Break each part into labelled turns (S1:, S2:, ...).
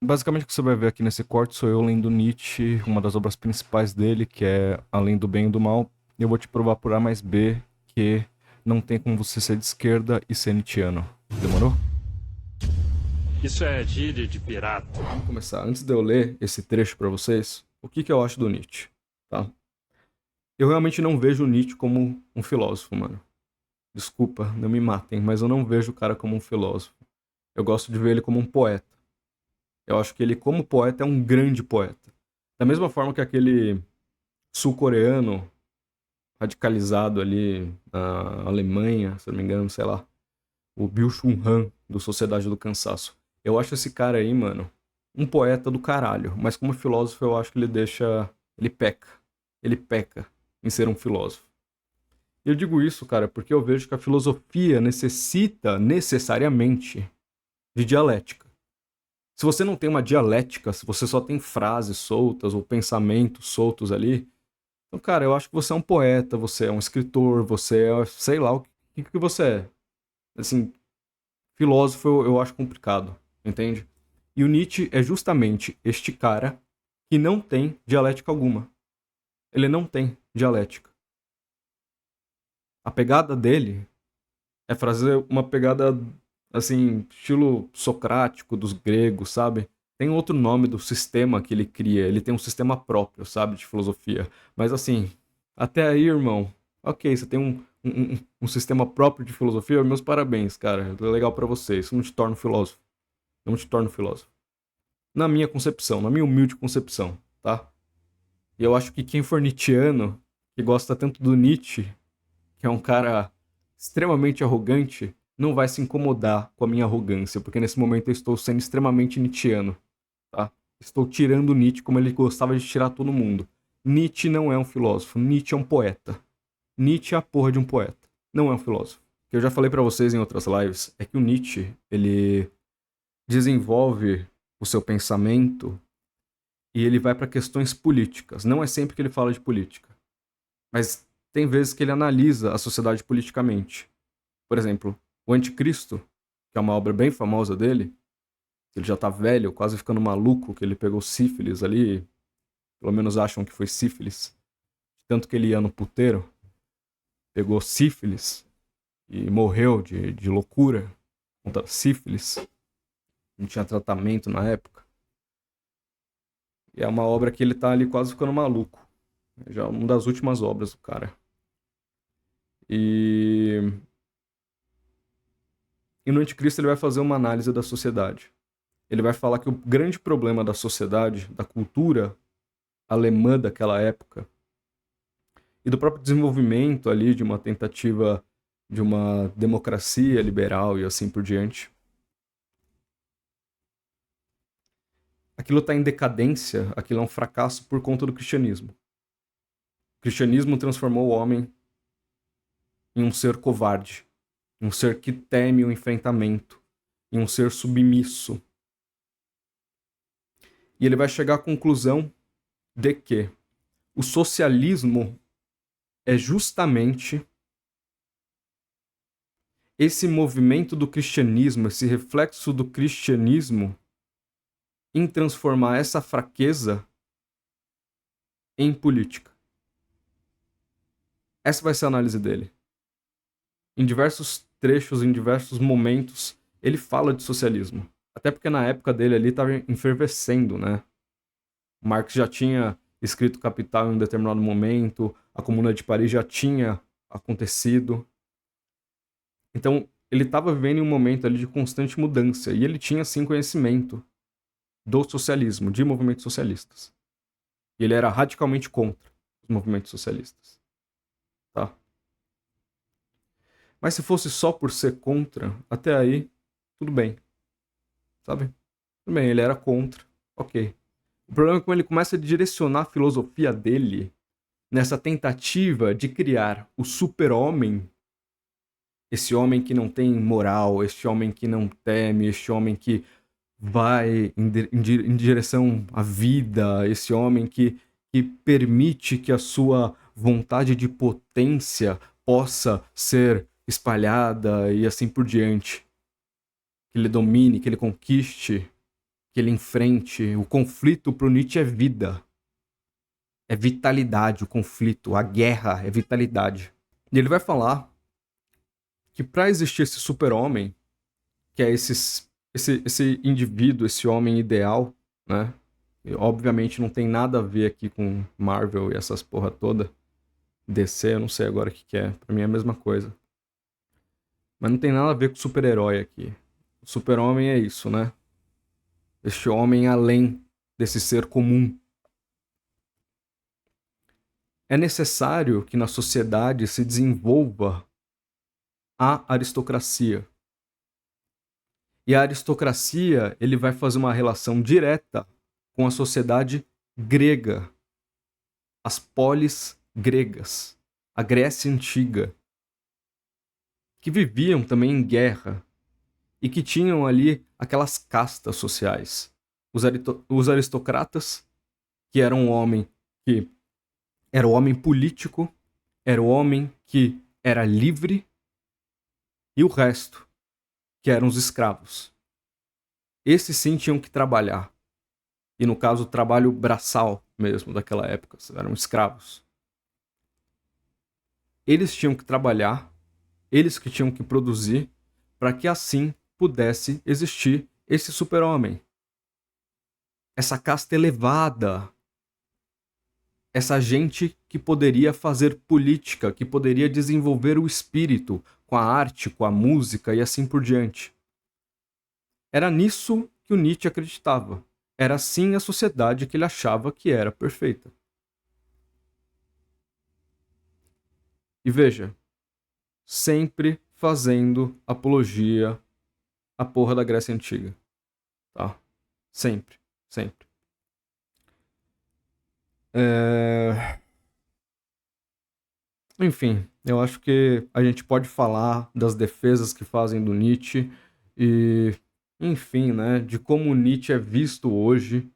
S1: Basicamente, o que você vai ver aqui nesse corte sou eu lendo Nietzsche, uma das obras principais dele, que é Além do Bem e do Mal. E eu vou te provar por A mais B que não tem como você ser de esquerda e ser nietzschiano. Demorou?
S2: Isso é gíria de pirata.
S1: Vamos começar. Antes de eu ler esse trecho pra vocês, o que eu acho do Nietzsche, tá? Eu realmente não vejo o Nietzsche como um filósofo, mano. Desculpa, não me matem, mas eu não vejo o cara como um filósofo. Eu gosto de ver ele como um poeta. Eu acho que ele, como poeta, é um grande poeta. Da mesma forma que aquele sul-coreano radicalizado ali na Alemanha, se não me engano, sei lá, o Byung-Chul Han, do Sociedade do Cansaço. Eu acho esse cara aí, mano, um poeta do caralho, mas como filósofo eu acho que ele deixa. Ele peca. Ele peca em ser um filósofo. E eu digo isso, cara, porque eu vejo que a filosofia necessita necessariamente de dialética. Se você não tem uma dialética, se você só tem frases soltas ou pensamentos soltos ali, então, cara, eu acho que você é um poeta, você é um escritor, você é, sei lá, o que você é. Assim, filósofo eu acho complicado, entende? E o Nietzsche é justamente este cara que não tem dialética alguma. Ele não tem dialética. A pegada dele é fazer uma pegada, assim, estilo socrático dos gregos, sabe? Tem outro nome do sistema que ele cria. Ele tem um sistema próprio, sabe, de filosofia. Mas assim, até aí, irmão, ok, você tem um sistema próprio de filosofia, meus parabéns, cara. É legal pra você. Isso não te torna um filósofo. Não te torna um filósofo. Na minha concepção, na minha humilde concepção, tá? E eu acho que quem for nietzschiano, que gosta tanto do Nietzsche, que é um cara extremamente arrogante, não vai se incomodar com a minha arrogância, porque nesse momento eu estou sendo extremamente nietzschiano, tá? Estou tirando Nietzsche como ele gostava de tirar todo mundo. Nietzsche não é um filósofo, Nietzsche é um poeta. Nietzsche é a porra de um poeta, não é um filósofo. O que eu já falei pra vocês em outras lives é que o Nietzsche, ele desenvolve o seu pensamento e ele vai para questões políticas. Não é sempre que ele fala de política, mas tem vezes que ele analisa a sociedade politicamente. Por exemplo, O Anticristo, que é uma obra bem famosa dele, ele já tá velho, quase ficando maluco, que ele pegou sífilis ali, pelo menos acham que foi sífilis, tanto que ele ia no puteiro, pegou sífilis e morreu de loucura contra sífilis, não tinha tratamento na época. E é uma obra que ele tá ali quase ficando maluco. Já uma das últimas obras do cara. E, e no Anticristo ele vai fazer uma análise da sociedade. Ele vai falar que o grande problema da sociedade, da cultura alemã daquela época, e do próprio desenvolvimento ali de uma tentativa de uma democracia liberal e assim por diante, aquilo está em decadência, aquilo é um fracasso por conta do cristianismo. O cristianismo transformou o homem em um ser covarde, em um ser que teme o enfrentamento, em um ser submisso. E ele vai chegar à conclusão de que o socialismo é justamente esse movimento do cristianismo, esse reflexo do cristianismo em transformar essa fraqueza em política. Essa vai ser a análise dele. Em diversos trechos, em diversos momentos, ele fala de socialismo. Até porque na época dele ali estava enfervescendo, né? Marx já tinha escrito Capital em um determinado momento, a Comuna de Paris já tinha acontecido. Então, ele estava vivendo em um momento ali de constante mudança e ele tinha, sim, conhecimento do socialismo, de movimentos socialistas. E ele era radicalmente contra os movimentos socialistas, tá? Mas se fosse só por ser contra, até aí, tudo bem, sabe? Tudo bem, ele era contra, ok. O problema é quando ele começa a direcionar a filosofia dele nessa tentativa de criar o super-homem, esse homem que não tem moral, este homem que não teme, este homem que vai em direção à vida, esse homem que permite que a sua vontade de potência possa ser espalhada e assim por diante. Que ele domine, que ele conquiste. que ele enfrente. O conflito pro Nietzsche é vida. É vitalidade, o conflito, a guerra é vitalidade. E ele vai falar que para existir esse super-homem, que é esse indivíduo, esse homem ideal, né? E, obviamente não tem nada a ver aqui com Marvel e essas porra toda. DC, eu não sei agora o que é. Pra mim é a mesma coisa. Mas não tem nada a ver com super-herói aqui. O super-homem é isso, né? Este homem além desse ser comum. É necessário que na sociedade se desenvolva a aristocracia. E a aristocracia, ele vai fazer uma relação direta com a sociedade grega. As polis gregas. A Grécia Antiga. Que viviam também em guerra. E que tinham ali aquelas castas sociais. Os aristocratas, que eram um homem que era o homem político, era o homem que era livre, e o resto, que eram os escravos. Esses sim tinham que trabalhar. E no caso, o trabalho braçal mesmo daquela época, eram escravos. Eles tinham que trabalhar, eles que tinham que produzir, para que assim pudesse existir esse super-homem. Essa casta elevada. Essa gente que poderia fazer política, que poderia desenvolver o espírito com a arte, com a música e assim por diante. Era nisso que o Nietzsche acreditava. Era assim a sociedade que ele achava que era perfeita. E veja, sempre fazendo apologia à porra da Grécia Antiga. Tá? Sempre, sempre. Enfim, eu acho que a gente pode falar das defesas que fazem do Nietzsche e, enfim, né, de como o Nietzsche é visto hoje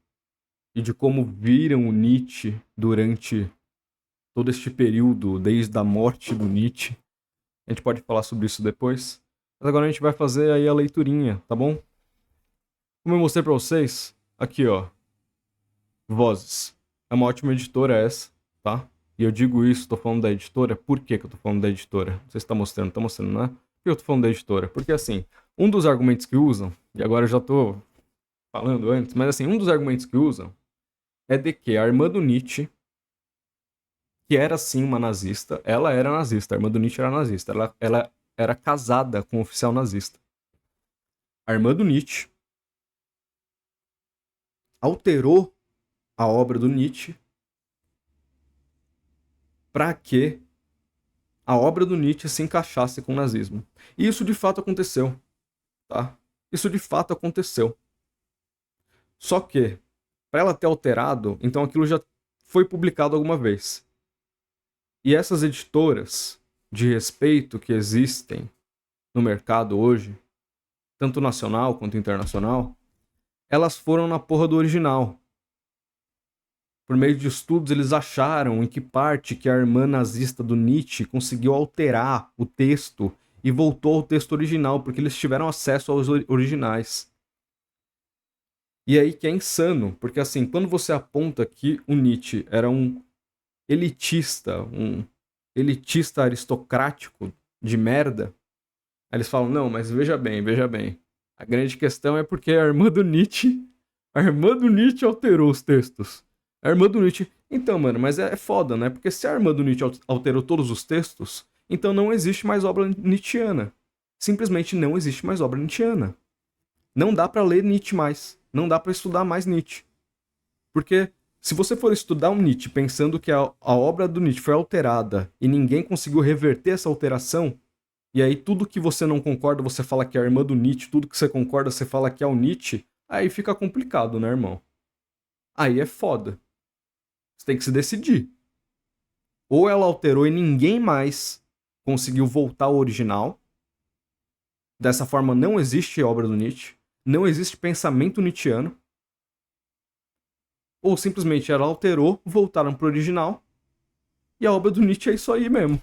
S1: e de como viram o Nietzsche durante todo este período, desde a morte do Nietzsche. A gente pode falar sobre isso depois. Mas agora a gente vai fazer aí a leiturinha, tá bom? Como eu mostrei pra vocês, aqui ó, Vozes. É uma ótima editora essa, tá? E eu digo isso, tô falando da editora, por que que eu tô falando da editora? Não sei se tá mostrando, né? Por que eu tô falando da editora? Porque assim, um dos argumentos que usam, e agora eu já tô falando antes, mas assim, um dos argumentos que usam é de que a irmã do Nietzsche, que era sim uma nazista, ela era nazista, a irmã do Nietzsche era nazista, ela era casada com um oficial nazista. A irmã do Nietzsche alterou a obra do Nietzsche para que a obra do Nietzsche se encaixasse com o nazismo. E isso de fato aconteceu, tá? Isso de fato aconteceu. Só que, para ela ter alterado, então aquilo já foi publicado alguma vez. E essas editoras de respeito que existem no mercado hoje, tanto nacional quanto internacional, elas foram na porra do original. Por meio de estudos, eles acharam em que parte que a irmã nazista do Nietzsche conseguiu alterar o texto e voltou ao texto original, porque eles tiveram acesso aos originais. E aí que é insano, porque assim, quando você aponta que o Nietzsche era um elitista aristocrático de merda, aí eles falam, não, mas veja bem. A grande questão é porque a irmã do Nietzsche alterou os textos. A irmã do Nietzsche... Então, mano, mas é foda, né? Porque se a irmã do Nietzsche alterou todos os textos, então não existe mais obra nietzschiana. Simplesmente não existe mais obra nietzschiana. Não dá pra ler Nietzsche mais. Não dá pra estudar mais Nietzsche. Porque se você for estudar um Nietzsche pensando que a obra do Nietzsche foi alterada e ninguém conseguiu reverter essa alteração, e aí tudo que você não concorda você fala que é a irmã do Nietzsche, tudo que você concorda você fala que é o Nietzsche, aí fica complicado, né, irmão? Aí é foda. Você tem que se decidir. Ou ela alterou e ninguém mais conseguiu voltar ao original. Dessa forma não existe obra do Nietzsche. Não existe pensamento nietzschiano. Ou simplesmente ela alterou, voltaram pro original. E a obra do Nietzsche é isso aí mesmo.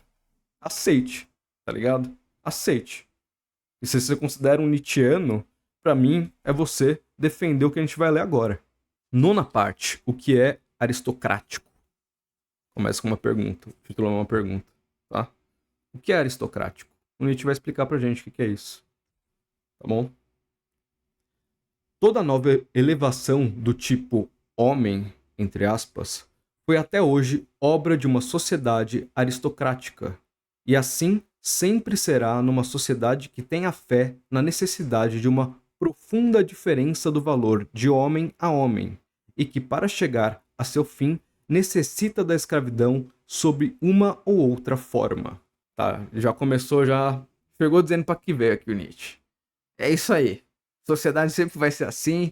S1: Aceite, tá ligado? Aceite. E se você considera um nietzschiano, pra mim, é você defender o que a gente vai ler agora. Nona parte, o que é aristocrático? Começa com uma pergunta, o título é uma pergunta, tá? O que é aristocrático? O Nietzsche vai explicar pra gente o que é isso, tá bom? Toda nova elevação do tipo homem, entre aspas, foi até hoje obra de uma sociedade aristocrática, e assim sempre será numa sociedade que tem a fé na necessidade de uma profunda diferença do valor de homem a homem, e que para chegar a seu fim necessita da escravidão sob uma ou outra forma. Tá, já começou, já chegou dizendo para que veio aqui o Nietzsche. É isso aí. Sociedade sempre vai ser assim.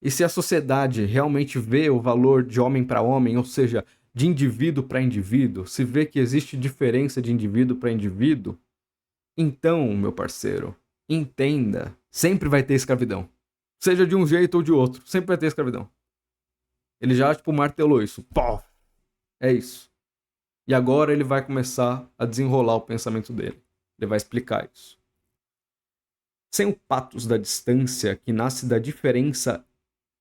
S1: E se a sociedade realmente vê o valor de homem para homem, ou seja, de indivíduo para indivíduo, se vê que existe diferença de indivíduo para indivíduo, então, meu parceiro, entenda, sempre vai ter escravidão. Seja de um jeito ou de outro, sempre vai ter escravidão. Ele já, martelou isso. Pô! É isso. E agora ele vai começar a desenrolar o pensamento dele. Ele vai explicar isso. Sem o patos da distância que nasce da diferença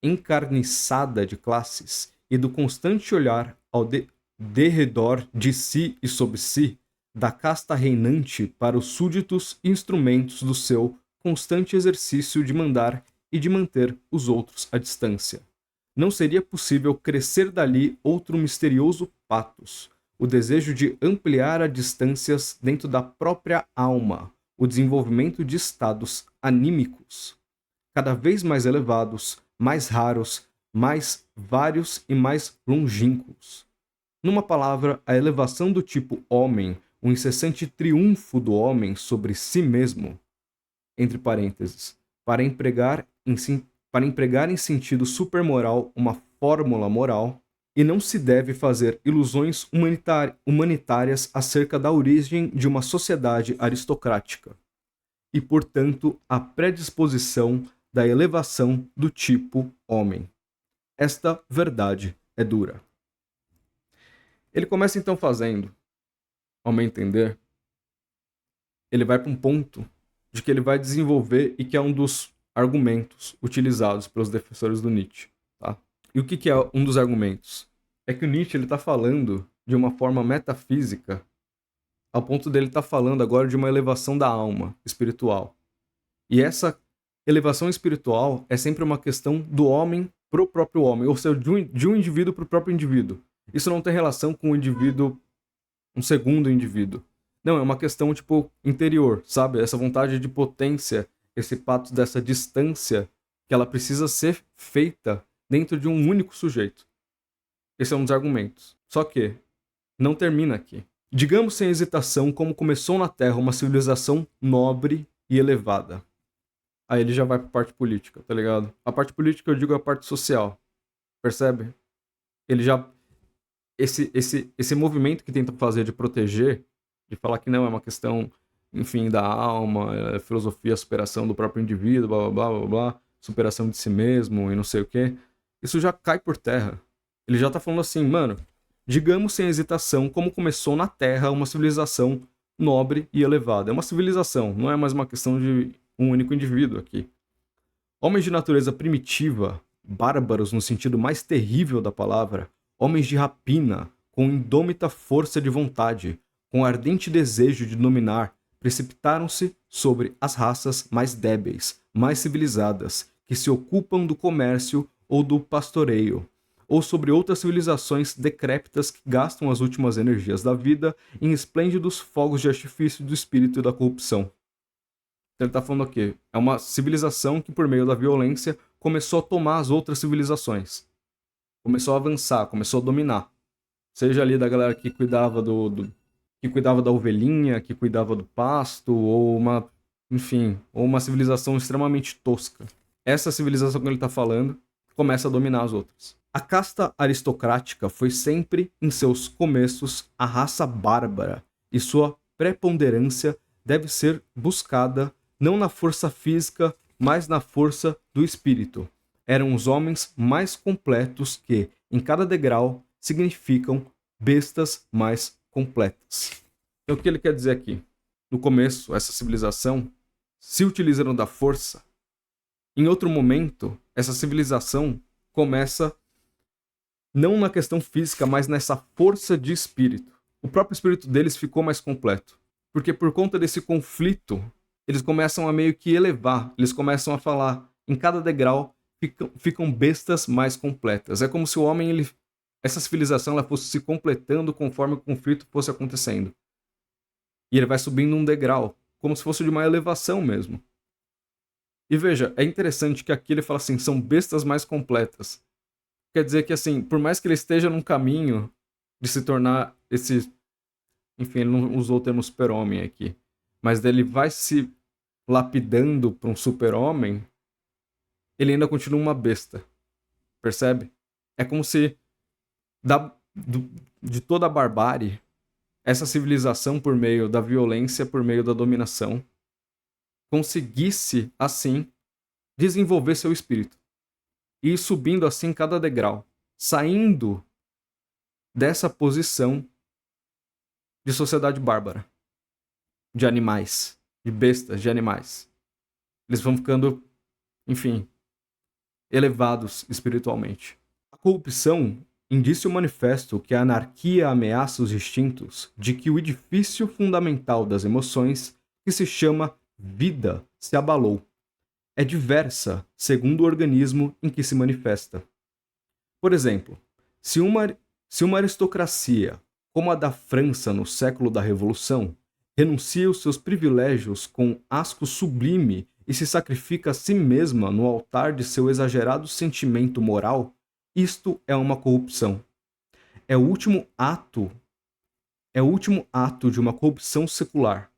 S1: encarniçada de classes e do constante olhar ao derredor de si e sob si, da casta reinante para os súditos instrumentos do seu constante exercício de mandar e de manter os outros à distância. Não seria possível crescer dali outro misterioso patos, o desejo de ampliar as distâncias dentro da própria alma, o desenvolvimento de estados anímicos, cada vez mais elevados, mais raros, mais vários e mais longínquos. Numa palavra, a elevação do tipo homem, o incessante triunfo do homem sobre si mesmo, entre parênteses, para empregar em sentido supermoral uma fórmula moral, e não se deve fazer ilusões humanitárias acerca da origem de uma sociedade aristocrática, e, portanto, a predisposição da elevação do tipo homem. Esta verdade é dura. Ele começa então fazendo, ao meu entender, ele vai para um ponto de que ele vai desenvolver e que é um dos argumentos utilizados pelos defensores do Nietzsche. Tá? E o que é um dos argumentos? É que o Nietzsche está falando de uma forma metafísica, ao ponto dele estar falando agora de uma elevação da alma espiritual. E essa elevação espiritual é sempre uma questão do homem para o próprio homem, ou seja, de um indivíduo para o próprio indivíduo. Isso não tem relação com o indivíduo, um segundo indivíduo. Não, é uma questão, interior, sabe? Essa vontade de potência, esse pato dessa distância, que ela precisa ser feita dentro de um único sujeito. Esse é um dos argumentos. Só que não termina aqui. Digamos sem hesitação como começou na Terra uma civilização nobre e elevada. Aí ele já vai pra parte política, tá ligado? A parte política eu digo a parte social. Percebe? Ele já... Esse movimento que tenta fazer de proteger, de falar que não é uma questão, enfim, da alma, é filosofia, superação do próprio indivíduo, blá, blá, blá, blá, blá, superação de si mesmo e não sei o quê, isso já cai por terra. Ele já tá falando assim, mano, digamos sem hesitação como começou na Terra uma civilização nobre e elevada. É uma civilização, não é mais uma questão de um único indivíduo aqui. Homens de natureza primitiva, bárbaros no sentido mais terrível da palavra, homens de rapina, com indômita força de vontade, com ardente desejo de dominar, precipitaram-se sobre as raças mais débeis, mais civilizadas, que se ocupam do comércio ou do pastoreio, ou sobre outras civilizações decrépitas que gastam as últimas energias da vida em esplêndidos fogos de artifício do espírito e da corrupção. Ele está falando aqui, é uma civilização que por meio da violência começou a tomar as outras civilizações. Começou a avançar, começou a dominar. Seja ali da galera que cuidava que cuidava da ovelhinha, que cuidava do pasto, ou uma civilização extremamente tosca. Essa civilização que ele está falando começa a dominar as outras. A casta aristocrática foi sempre, em seus começos, a raça bárbara, e sua preponderância deve ser buscada não na força física, mas na força do espírito. Eram os homens mais completos que, em cada degrau, significam bestas mais completas. Então, o que ele quer dizer aqui? No começo, essa civilização se utilizando da força Em outro momento, essa civilização começa não na questão física, mas nessa força de espírito. O próprio espírito deles ficou mais completo. Porque por conta desse conflito, eles começam a meio que elevar, eles começam a falar, em cada degrau ficam bestas mais completas. É como se o homem, essa civilização, ela fosse se completando conforme o conflito fosse acontecendo. E ele vai subindo um degrau, como se fosse de uma elevação mesmo. E veja, é interessante que aqui ele fala assim, são bestas mais completas. Quer dizer que, assim, por mais que ele esteja num caminho de se tornar esse... Enfim, ele não usou o termo super-homem aqui. Mas ele vai se lapidando para um super-homem, ele ainda continua uma besta. Percebe? É como se de toda a barbárie, essa civilização, por meio da violência, por meio da dominação, conseguisse, assim, desenvolver seu espírito. E ir subindo assim cada degrau, saindo dessa posição de sociedade bárbara, de animais, de bestas, de animais. Eles vão ficando, enfim, elevados espiritualmente. A corrupção, indício manifesto que a anarquia ameaça os instintos de que o edifício fundamental das emoções, que se chama vida, se abalou. É diversa segundo o organismo em que se manifesta. Por exemplo, se uma aristocracia, como a da França no século da Revolução, renuncia os seus privilégios com asco sublime e se sacrifica a si mesma no altar de seu exagerado sentimento moral, isto é uma corrupção. É o último ato de uma corrupção secular.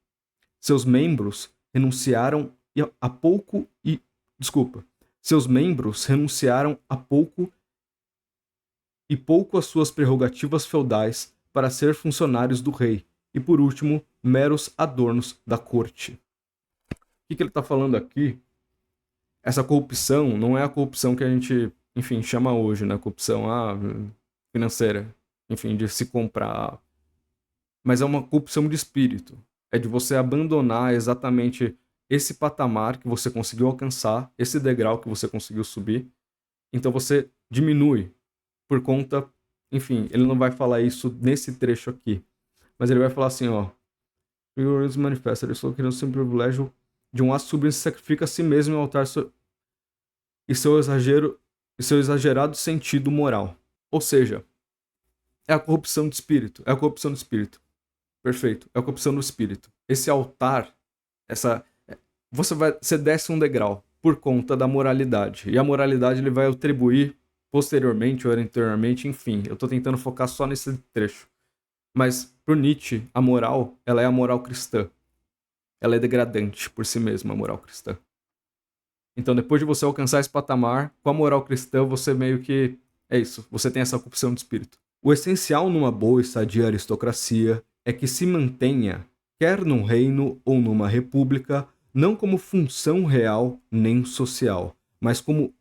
S1: Seus membros renunciaram a pouco e... Desculpa. Seus membros renunciaram a pouco às suas prerrogativas feudais para ser funcionários do rei e, por último, meros adornos da corte. O que ele está falando aqui? Essa corrupção não é a corrupção que a gente, enfim, chama hoje, né? Corrupção financeira, enfim, de se comprar. Mas é uma corrupção de espírito. É de você abandonar exatamente esse patamar que você conseguiu alcançar, esse degrau que você conseguiu subir. Então você diminui por conta... Enfim, ele não vai falar isso nesse trecho aqui. Mas ele vai falar assim, ó. O organismo manifesta, ele só querendo ser um privilégio de um ato sublime se sacrifica a si mesmo em altar e seu exagerado sentido moral. Ou seja, é a corrupção de espírito. É a corrupção do espírito. Perfeito. É a corrupção do espírito. Esse altar, você desce um degrau por conta da moralidade. E a moralidade ele vai atribuir posteriormente ou anteriormente, enfim. Eu tô tentando focar só nesse trecho. Mas, pro Nietzsche, a moral, ela é a moral cristã. Ela é degradante por si mesma, a moral cristã. Então, depois de você alcançar esse patamar, com a moral cristã, você meio que... É isso, você tem essa corrupção de espírito. O essencial numa boa e sadia aristocracia é que se mantenha, quer num reino ou numa república, não como função real nem social, mas como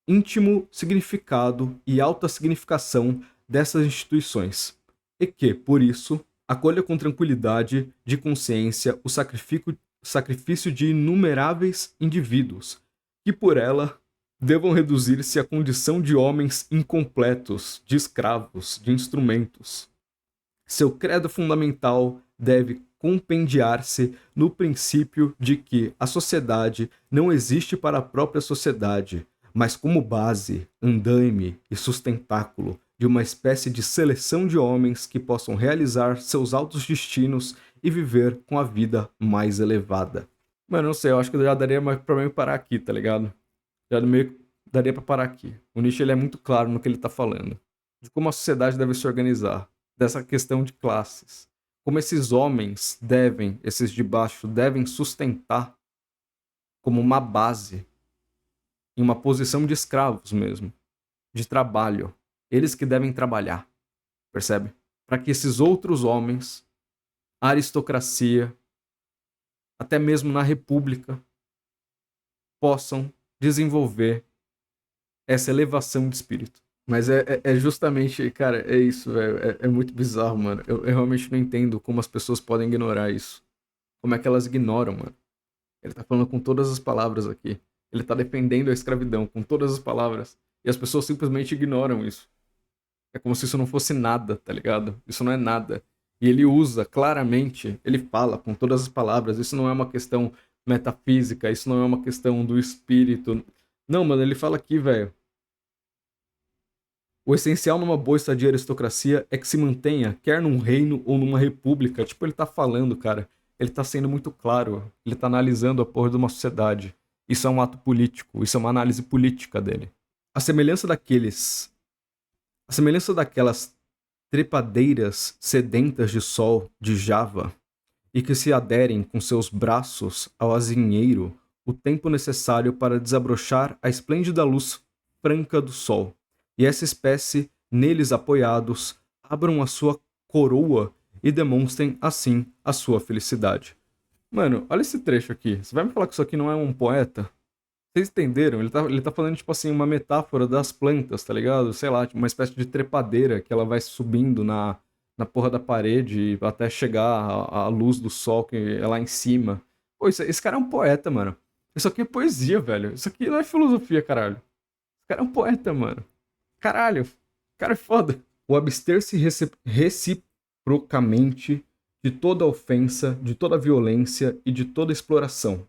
S1: íntimo significado e alta significação dessas instituições. E que, por isso, acolha com tranquilidade de consciência o sacrifício de inumeráveis indivíduos, que por ela devam reduzir-se à condição de homens incompletos, de escravos, de instrumentos. Seu credo fundamental deve compendiar-se no princípio de que a sociedade não existe para a própria sociedade, mas como base, andaime e sustentáculo de uma espécie de seleção de homens que possam realizar seus altos destinos e viver com a vida mais elevada. Mano, não sei, eu acho que já daria pra mim parar aqui, tá ligado? Já meio daria pra parar aqui. O Nietzsche ele é muito claro no que ele tá falando. De como a sociedade deve se organizar. Dessa questão de classes. Como esses homens esses de baixo, devem sustentar como uma base, em uma posição de escravos mesmo, de trabalho. Eles que devem trabalhar, percebe? Para que esses outros homens, a aristocracia, até mesmo na república, possam desenvolver essa elevação de espírito. Mas é justamente, cara, é isso, velho. É muito bizarro, mano. Eu realmente não entendo como as pessoas podem ignorar isso. Como é que elas ignoram, mano? Ele tá falando com todas as palavras aqui. Ele tá defendendo a escravidão com todas as palavras. E as pessoas simplesmente ignoram isso. É como se isso não fosse nada, tá ligado? Isso não é nada. E ele usa claramente, ele fala com todas as palavras, isso não é uma questão metafísica, isso não é uma questão do espírito. Não, mano, ele fala aqui, velho. O essencial numa boa estadia aristocracia é que se mantenha, quer num reino ou numa república. Tipo, ele tá falando, cara. Ele tá sendo muito claro. Ele tá analisando a porra de uma sociedade. Isso é um ato político. Isso é uma análise política dele. A semelhança daqueles. A semelhança daquelas trepadeiras sedentas de sol de Java e que se aderem com seus braços ao azinheiro o tempo necessário para desabrochar a esplêndida luz franca do sol. E essa espécie, neles apoiados, abram a sua coroa e demonstrem, assim, a sua felicidade. Mano, olha esse trecho aqui. Você vai me falar que isso aqui não é um poeta? Vocês entenderam? Ele tá falando, tipo assim, uma metáfora das plantas, tá ligado? Sei lá, tipo, uma espécie de trepadeira que ela vai subindo na porra da parede até chegar à luz do sol que é lá em cima. Pô, esse cara é um poeta, mano. Isso aqui é poesia, velho. Isso aqui não é filosofia, caralho. Esse cara é um poeta, mano. Caralho, cara é foda. O abster-se reciprocamente de toda ofensa, de toda violência e de toda exploração.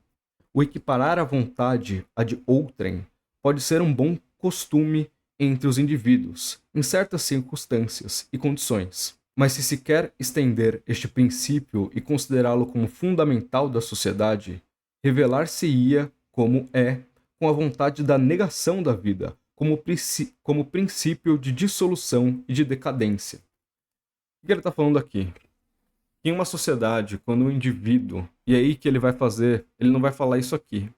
S1: O equiparar a vontade à de outrem pode ser um bom costume entre os indivíduos, em certas circunstâncias e condições. Mas se quer estender este princípio e considerá-lo como fundamental da sociedade, revelar-se-ia como é com a vontade da negação da vida, como princípio de dissolução e de decadência. O que ele está falando aqui? Em uma sociedade, quando o indivíduo, e é aí que ele vai fazer, ele não vai falar isso aqui,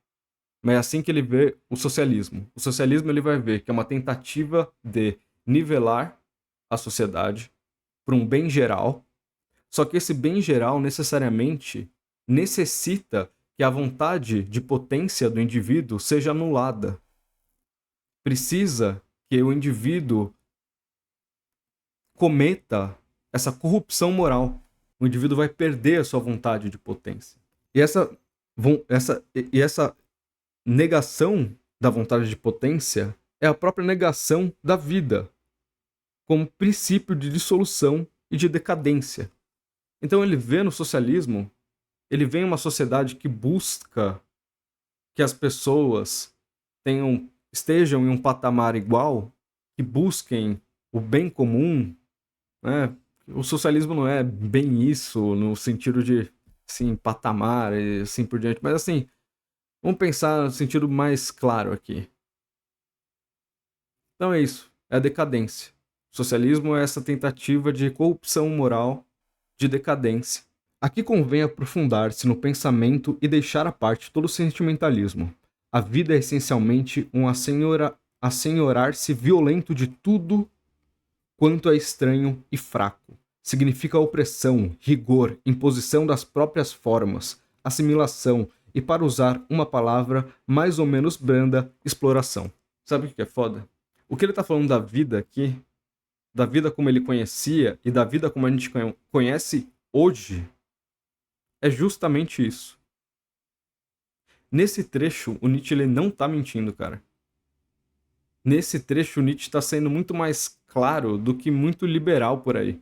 S1: mas é assim que ele vê o socialismo. O socialismo ele vai ver que é uma tentativa de nivelar a sociedade para um bem geral, só que esse bem geral necessariamente necessita que a vontade de potência do indivíduo seja anulada. Precisa que o indivíduo cometa essa corrupção moral. O indivíduo vai perder a sua vontade de potência. E essa negação da vontade de potência é a própria negação da vida, como princípio de dissolução e de decadência. Então ele vê no socialismo, ele vê uma sociedade que busca que as pessoas estejam em um patamar igual, que busquem o bem comum, né? O socialismo não é bem isso, no sentido de, assim, patamar e assim por diante. Mas, assim, vamos pensar no sentido mais claro aqui. Então é isso, é a decadência. O socialismo é essa tentativa de corrupção moral, de decadência. Aqui convém aprofundar-se no pensamento e deixar à parte todo o sentimentalismo. A vida é essencialmente um assenhorar-se violento de tudo quanto é estranho e fraco. Significa opressão, rigor, imposição das próprias formas, assimilação e, para usar uma palavra mais ou menos branda, exploração. Sabe o que é foda? O que ele tá falando da vida aqui, da vida como ele conhecia e da vida como a gente conhece hoje, é justamente isso. Nesse trecho, o Nietzsche ele não tá mentindo, cara. Nesse trecho, o Nietzsche está sendo muito mais claro do que muito liberal por aí.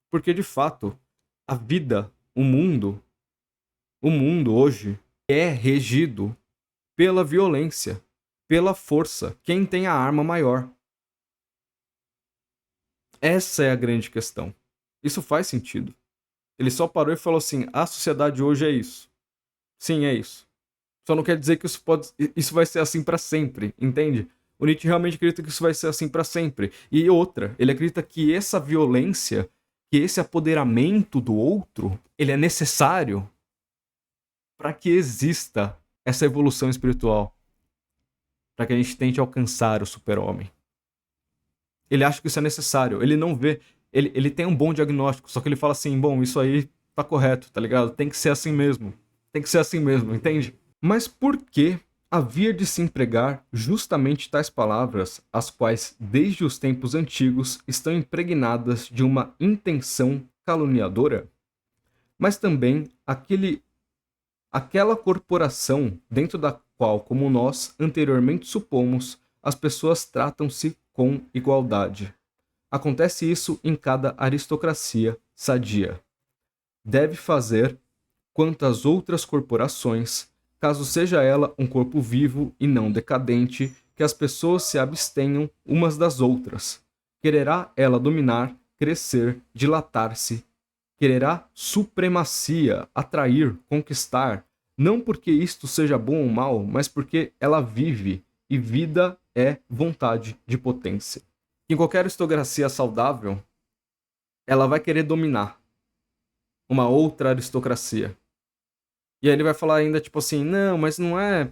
S1: Porque, de fato, a vida, o mundo hoje é regido pela violência, pela força. Quem tem a arma maior. Essa é a grande questão. Isso faz sentido. Ele só parou e falou assim, a sociedade hoje é isso. Sim, é isso. Só não quer dizer que isso vai ser assim para sempre, entende? O Nietzsche realmente acredita que isso vai ser assim para sempre. E outra, ele acredita que essa violência, que esse apoderamento do outro, ele é necessário para que exista essa evolução espiritual. Para que a gente tente alcançar o super-homem. Ele acha que isso é necessário. Ele não vê... Ele tem um bom diagnóstico, só que ele fala assim, bom, isso aí tá correto, tá ligado? Tem que ser assim mesmo. Tem que ser assim mesmo, entende? Mas por que havia de se empregar justamente tais palavras, as quais, desde os tempos antigos, estão impregnadas de uma intenção caluniadora? Mas também aquela corporação dentro da qual, como nós anteriormente supomos, as pessoas tratam-se com igualdade. Acontece isso em cada aristocracia sadia. Deve fazer quanto às outras corporações, caso seja ela um corpo vivo e não decadente, que as pessoas se abstenham umas das outras. Quererá ela dominar, crescer, dilatar-se. Quererá supremacia, atrair, conquistar, não porque isto seja bom ou mal, mas porque ela vive, e vida é vontade de potência. Em qualquer aristocracia saudável, ela vai querer dominar uma outra aristocracia. E aí ele vai falar ainda, tipo assim, não, mas não é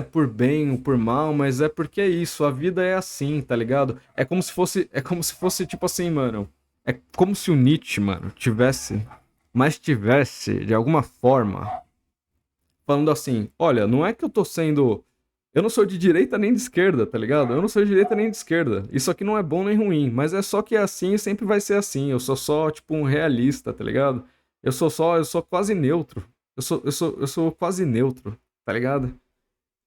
S1: por bem ou por mal, mas é porque é isso, a vida é assim, tá ligado? É como se fosse tipo assim, mano, é como se o Nietzsche, mano, tivesse, de alguma forma, falando assim, olha, não é que eu não sou de direita nem de esquerda, tá ligado? Eu não sou de direita nem de esquerda. Isso aqui não é bom nem ruim, mas é só que é assim e sempre vai ser assim. Eu sou só, tipo, um realista, tá ligado? Eu sou quase neutro. Eu sou quase neutro, tá ligado?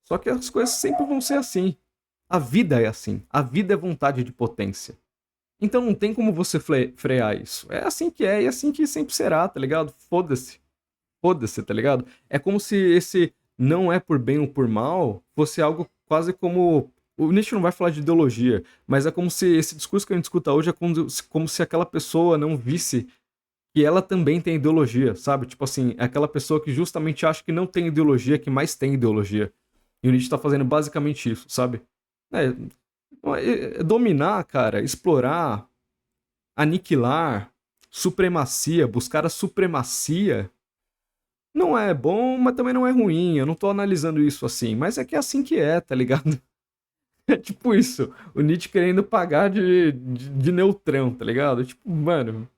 S1: Só que as coisas sempre vão ser assim. A vida é assim. A vida é vontade de potência. Então não tem como você frear isso. É assim que é e é assim que sempre será, tá ligado? Foda-se. Foda-se, tá ligado? É como se esse não é por bem ou por mal fosse algo quase como. O Nietzsche não vai falar de ideologia, mas é como se esse discurso que a gente escuta hoje é como se aquela pessoa não visse que ela também tem ideologia, sabe? Tipo assim, é aquela pessoa que justamente acha que não tem ideologia, que mais tem ideologia. E o Nietzsche tá fazendo basicamente isso, sabe? É, é dominar, cara, explorar, aniquilar, supremacia, buscar a supremacia. Não é bom, mas também não é ruim. Eu não tô analisando isso assim, mas é que é assim que é, tá ligado? É tipo isso. O Nietzsche querendo pagar de neutrão, tá ligado? Tipo, mano.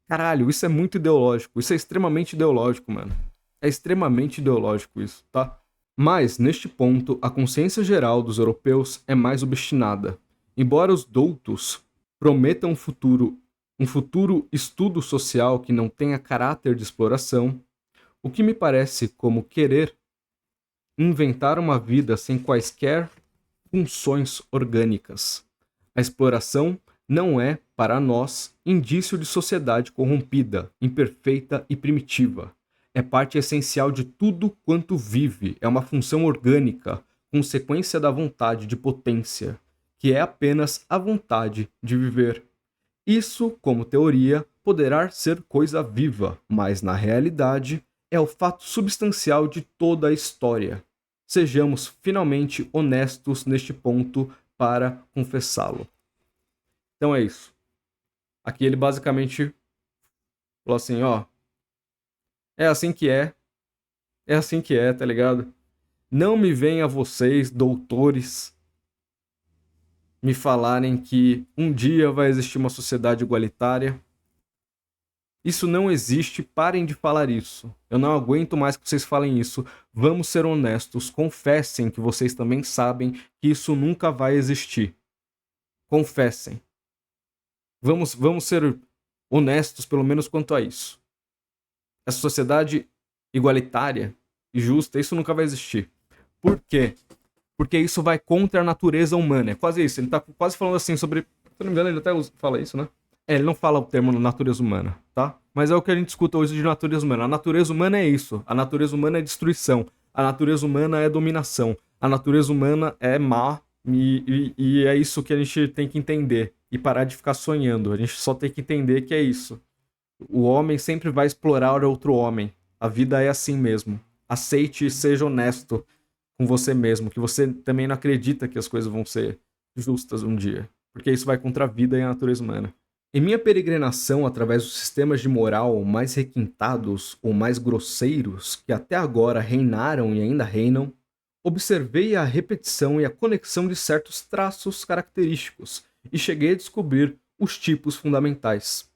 S1: Caralho, isso é muito ideológico. Isso é extremamente ideológico, mano. É extremamente ideológico isso, tá? Mas, neste ponto, a consciência geral dos europeus é mais obstinada. Embora os doutos prometam um futuro estudo social que não tenha caráter de exploração, o que me parece como querer inventar uma vida sem quaisquer funções orgânicas. A exploração não é, para nós, indício de sociedade corrompida, imperfeita e primitiva. É parte essencial de tudo quanto vive, é uma função orgânica, consequência da vontade de potência, que é apenas a vontade de viver. Isso, como teoria, poderá ser coisa viva, mas na realidade é o fato substancial de toda a história. Sejamos finalmente honestos neste ponto para confessá-lo. Então é isso. Aqui ele basicamente falou assim, ó, é assim que é, tá ligado? Não me venha vocês, doutores, me falarem que um dia vai existir uma sociedade igualitária. Isso não existe, parem de falar isso. Eu não aguento mais que vocês falem isso. Vamos ser honestos, confessem que vocês também sabem que isso nunca vai existir. Confessem. Vamos ser honestos, pelo menos quanto a isso. Essa sociedade igualitária e justa, isso nunca vai existir. Por quê? Porque isso vai contra a natureza humana. É quase isso. Ele tá quase falando assim sobre... Se eu não me engano, ele até fala isso, né? Ele não fala o termo natureza humana, tá? Mas é o que a gente escuta hoje de natureza humana. A natureza humana é isso. A natureza humana é destruição. A natureza humana é dominação. A natureza humana é má e é isso que a gente tem que entender. E parar de ficar sonhando. A gente só tem que entender que é isso. O homem sempre vai explorar outro homem. A vida é assim mesmo. Aceite e seja honesto com você mesmo. Que você também não acredita que as coisas vão ser justas um dia. Porque isso vai contra a vida e a natureza humana. Em minha peregrinação através dos sistemas de moral mais requintados ou mais grosseiros que até agora reinaram e ainda reinam, observei a repetição e a conexão de certos traços característicos e cheguei a descobrir os tipos fundamentais.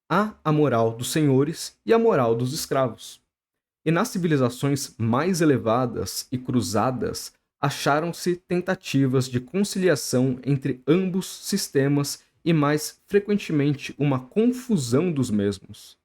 S1: Há a moral dos senhores e a moral dos escravos. E nas civilizações mais elevadas e cruzadas, acharam-se tentativas de conciliação entre ambos sistemas e mais frequentemente uma confusão dos mesmos,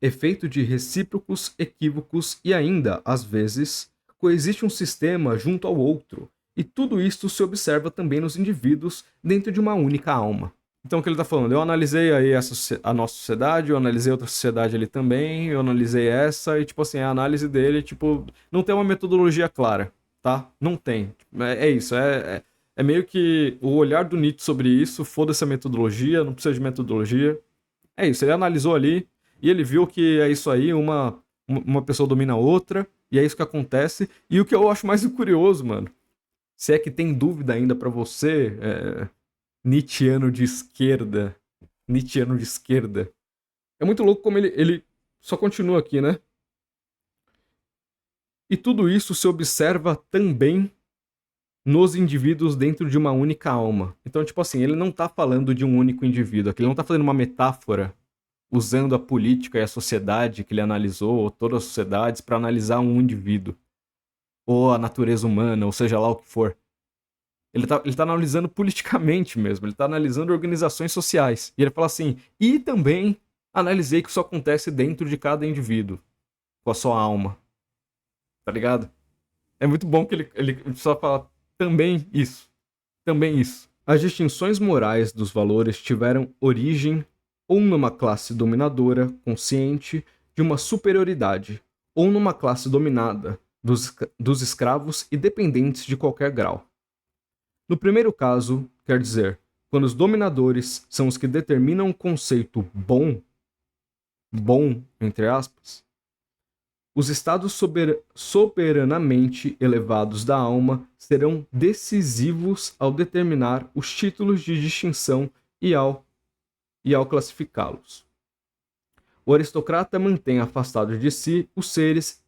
S1: efeito de recíprocos equívocos e ainda, às vezes, coexiste um sistema junto ao outro, e tudo isto se observa também nos indivíduos dentro de uma única alma. Então o que ele está falando? Eu analisei aí a nossa sociedade, eu analisei outra sociedade ali também, eu analisei essa, e tipo assim, a análise dele, tipo, não tem uma metodologia clara, tá? Não tem. É isso, é meio que o olhar do Nietzsche sobre isso, foda-se a metodologia, não precisa de metodologia. É isso, ele analisou ali, e ele viu que é isso aí, uma pessoa domina a outra, e é isso que acontece. E o que eu acho mais curioso, mano, se é que tem dúvida ainda pra você, Nietzscheano de esquerda. Nietzscheano de esquerda. É muito louco como ele só continua aqui, né? E tudo isso se observa também nos indivíduos dentro de uma única alma. Então, tipo assim, ele não tá falando de um único indivíduo aqui, ele não tá fazendo uma metáfora usando a política e a sociedade que ele analisou, ou todas as sociedades, para analisar um indivíduo. Ou a natureza humana, ou seja lá o que for. Ele tá analisando politicamente mesmo, ele tá analisando organizações sociais. E ele fala assim, e também analisei que isso acontece dentro de cada indivíduo, com a sua alma. Tá ligado? É muito bom que ele só fala também isso. Também isso. As distinções morais dos valores tiveram origem ou numa classe dominadora, consciente, de uma superioridade, ou numa classe dominada, dos escravos e dependentes de qualquer grau. No primeiro caso, quer dizer, quando os dominadores são os que determinam o conceito bom, entre aspas, os estados soberanamente elevados da alma serão decisivos ao determinar os títulos de distinção e ao classificá-los. O aristocrata mantém afastados de si os seres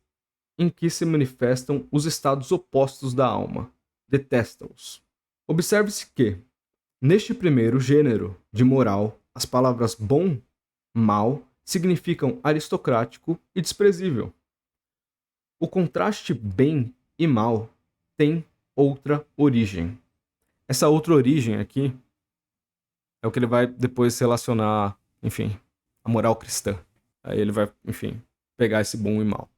S1: em que se manifestam os estados opostos da alma, detesta-os. Observe-se que, neste primeiro gênero de moral, as palavras bom, mal, significam aristocrático e desprezível. O contraste bem e mal tem outra origem. Essa outra origem aqui é o que ele vai depois relacionar, enfim, a moral cristã. Aí ele vai, enfim, pegar esse bom e mal.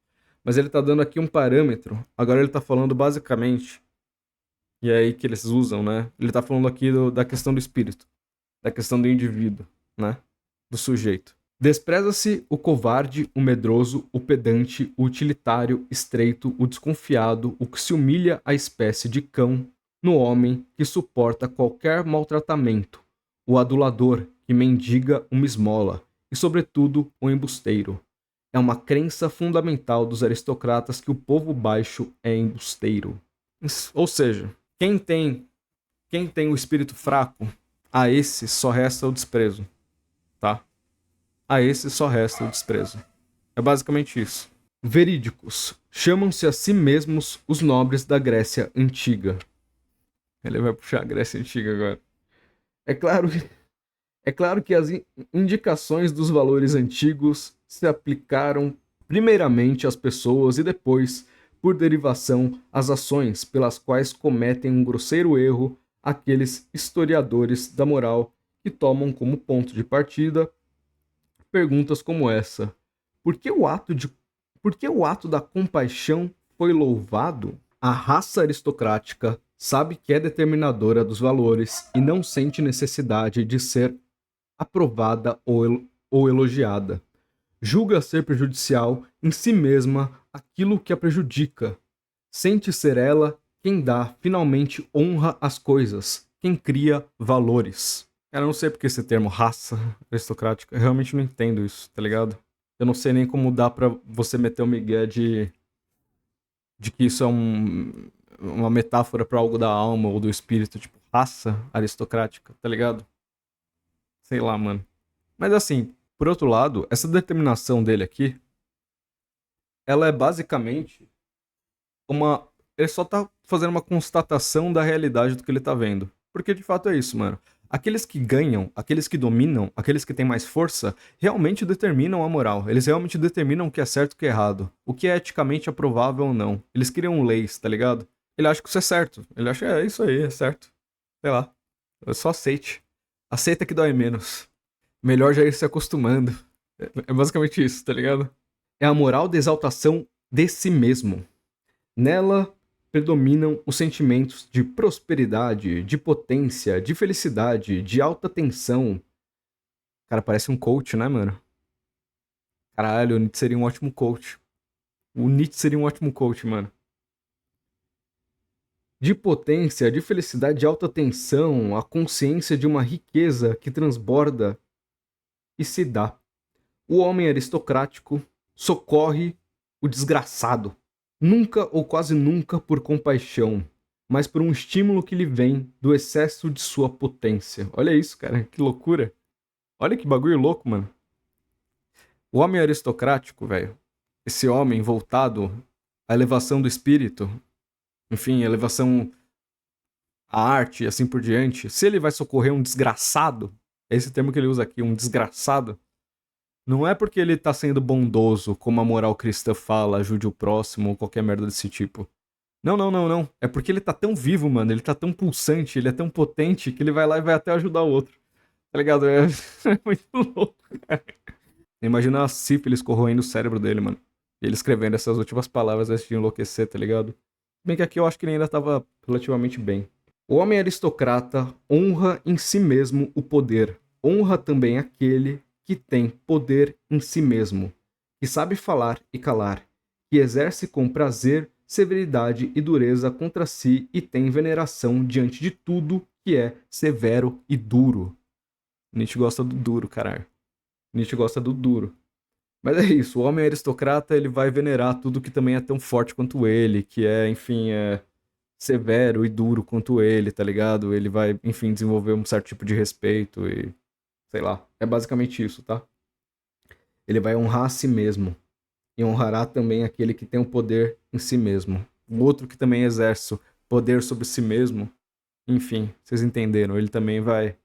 S1: Mas ele está dando aqui um parâmetro. Agora ele está falando basicamente, e é aí que eles usam, né? Ele está falando aqui da questão do espírito, da questão do indivíduo, né? Do sujeito. Despreza-se o covarde, o medroso, o pedante, o utilitário, estreito, o desconfiado, o que se humilha à espécie de cão, no homem que suporta qualquer maltratamento, o adulador que mendiga uma esmola, e, sobretudo, o embusteiro. É uma crença fundamental dos aristocratas que o povo baixo é embusteiro. Ou seja, quem tem o espírito fraco, a esse só resta o desprezo, tá? A esse só resta o desprezo. É basicamente isso. Verídicos. Chamam-se a si mesmos os nobres da Grécia Antiga. Ele vai puxar a Grécia Antiga agora. É claro que as indicações dos valores antigos se aplicaram primeiramente às pessoas e depois, por derivação, às ações pelas quais cometem um grosseiro erro aqueles historiadores da moral que tomam como ponto de partida perguntas como essa: por que o ato da compaixão foi louvado? A raça aristocrática sabe que é determinadora dos valores e não sente necessidade de ser aprovada ou elogiada. Julga ser prejudicial em si mesma aquilo que a prejudica. Sente ser ela quem dá finalmente honra às coisas, quem cria valores. Cara, eu não sei porque esse termo raça aristocrática, eu realmente não entendo isso, tá ligado? Eu não sei nem como dá pra você meter o migué de que isso é uma metáfora pra algo da alma ou do espírito, tipo, raça aristocrática, tá ligado? Sei lá, mano. Mas assim, por outro lado, essa determinação dele aqui, ela é basicamente ele só tá fazendo uma constatação da realidade do que ele tá vendo. Porque de fato é isso, mano. Aqueles que ganham, aqueles que dominam, aqueles que têm mais força, realmente determinam a moral. Eles realmente determinam o que é certo e o que é errado. O que é eticamente aprovável ou não. Eles criam leis, tá ligado? Ele acha que isso é certo. Ele acha, é isso aí, é certo. Sei lá. Só aceite. Aceita que dói menos. Melhor já ir se acostumando. É basicamente isso, tá ligado? É a moral da exaltação de si mesmo. Nela predominam os sentimentos de prosperidade, de potência, de felicidade, de alta tensão. Cara, parece um coach, né, mano? Caralho, o Nietzsche seria um ótimo coach. O Nietzsche seria um ótimo coach, mano. De potência, de felicidade, de alta tensão, a consciência de uma riqueza que transborda e se dá. O homem aristocrático socorre o desgraçado, nunca ou quase nunca por compaixão, mas por um estímulo que lhe vem do excesso de sua potência. Olha isso, cara, que loucura. Olha que bagulho louco, mano. O homem aristocrático, velho, esse homem voltado à elevação do espírito, enfim, elevação à arte e assim por diante, se ele vai socorrer um desgraçado, é esse termo que ele usa aqui, um desgraçado, não é porque ele tá sendo bondoso, como a moral cristã fala, ajude o próximo ou qualquer merda desse tipo. Não, não, não, não. É porque ele tá tão vivo, mano, ele tá tão pulsante, ele é tão potente que ele vai lá e vai até ajudar o outro. Tá ligado? É, é muito louco, cara. Imagina a sífilis corroendo o cérebro dele, mano. E ele escrevendo essas últimas palavras antes de enlouquecer, tá ligado? Bem que aqui eu acho que ele ainda tava relativamente bem. O homem aristocrata honra em si mesmo o poder. Honra também aquele que tem poder em si mesmo, que sabe falar e calar, que exerce com prazer, severidade e dureza contra si e tem veneração diante de tudo que é severo e duro. Nietzsche gosta do duro, caralho. Nietzsche gosta do duro. Mas é isso, o homem aristocrata ele vai venerar tudo que também é tão forte quanto ele, que é, enfim, severo e duro quanto ele, tá ligado? Ele vai, enfim, desenvolver um certo tipo de respeito e sei lá. É basicamente isso, tá? Ele vai honrar a si mesmo e honrará também aquele que tem o poder em si mesmo. O outro que também exerce o poder sobre si mesmo, enfim, vocês entenderam, ele também vai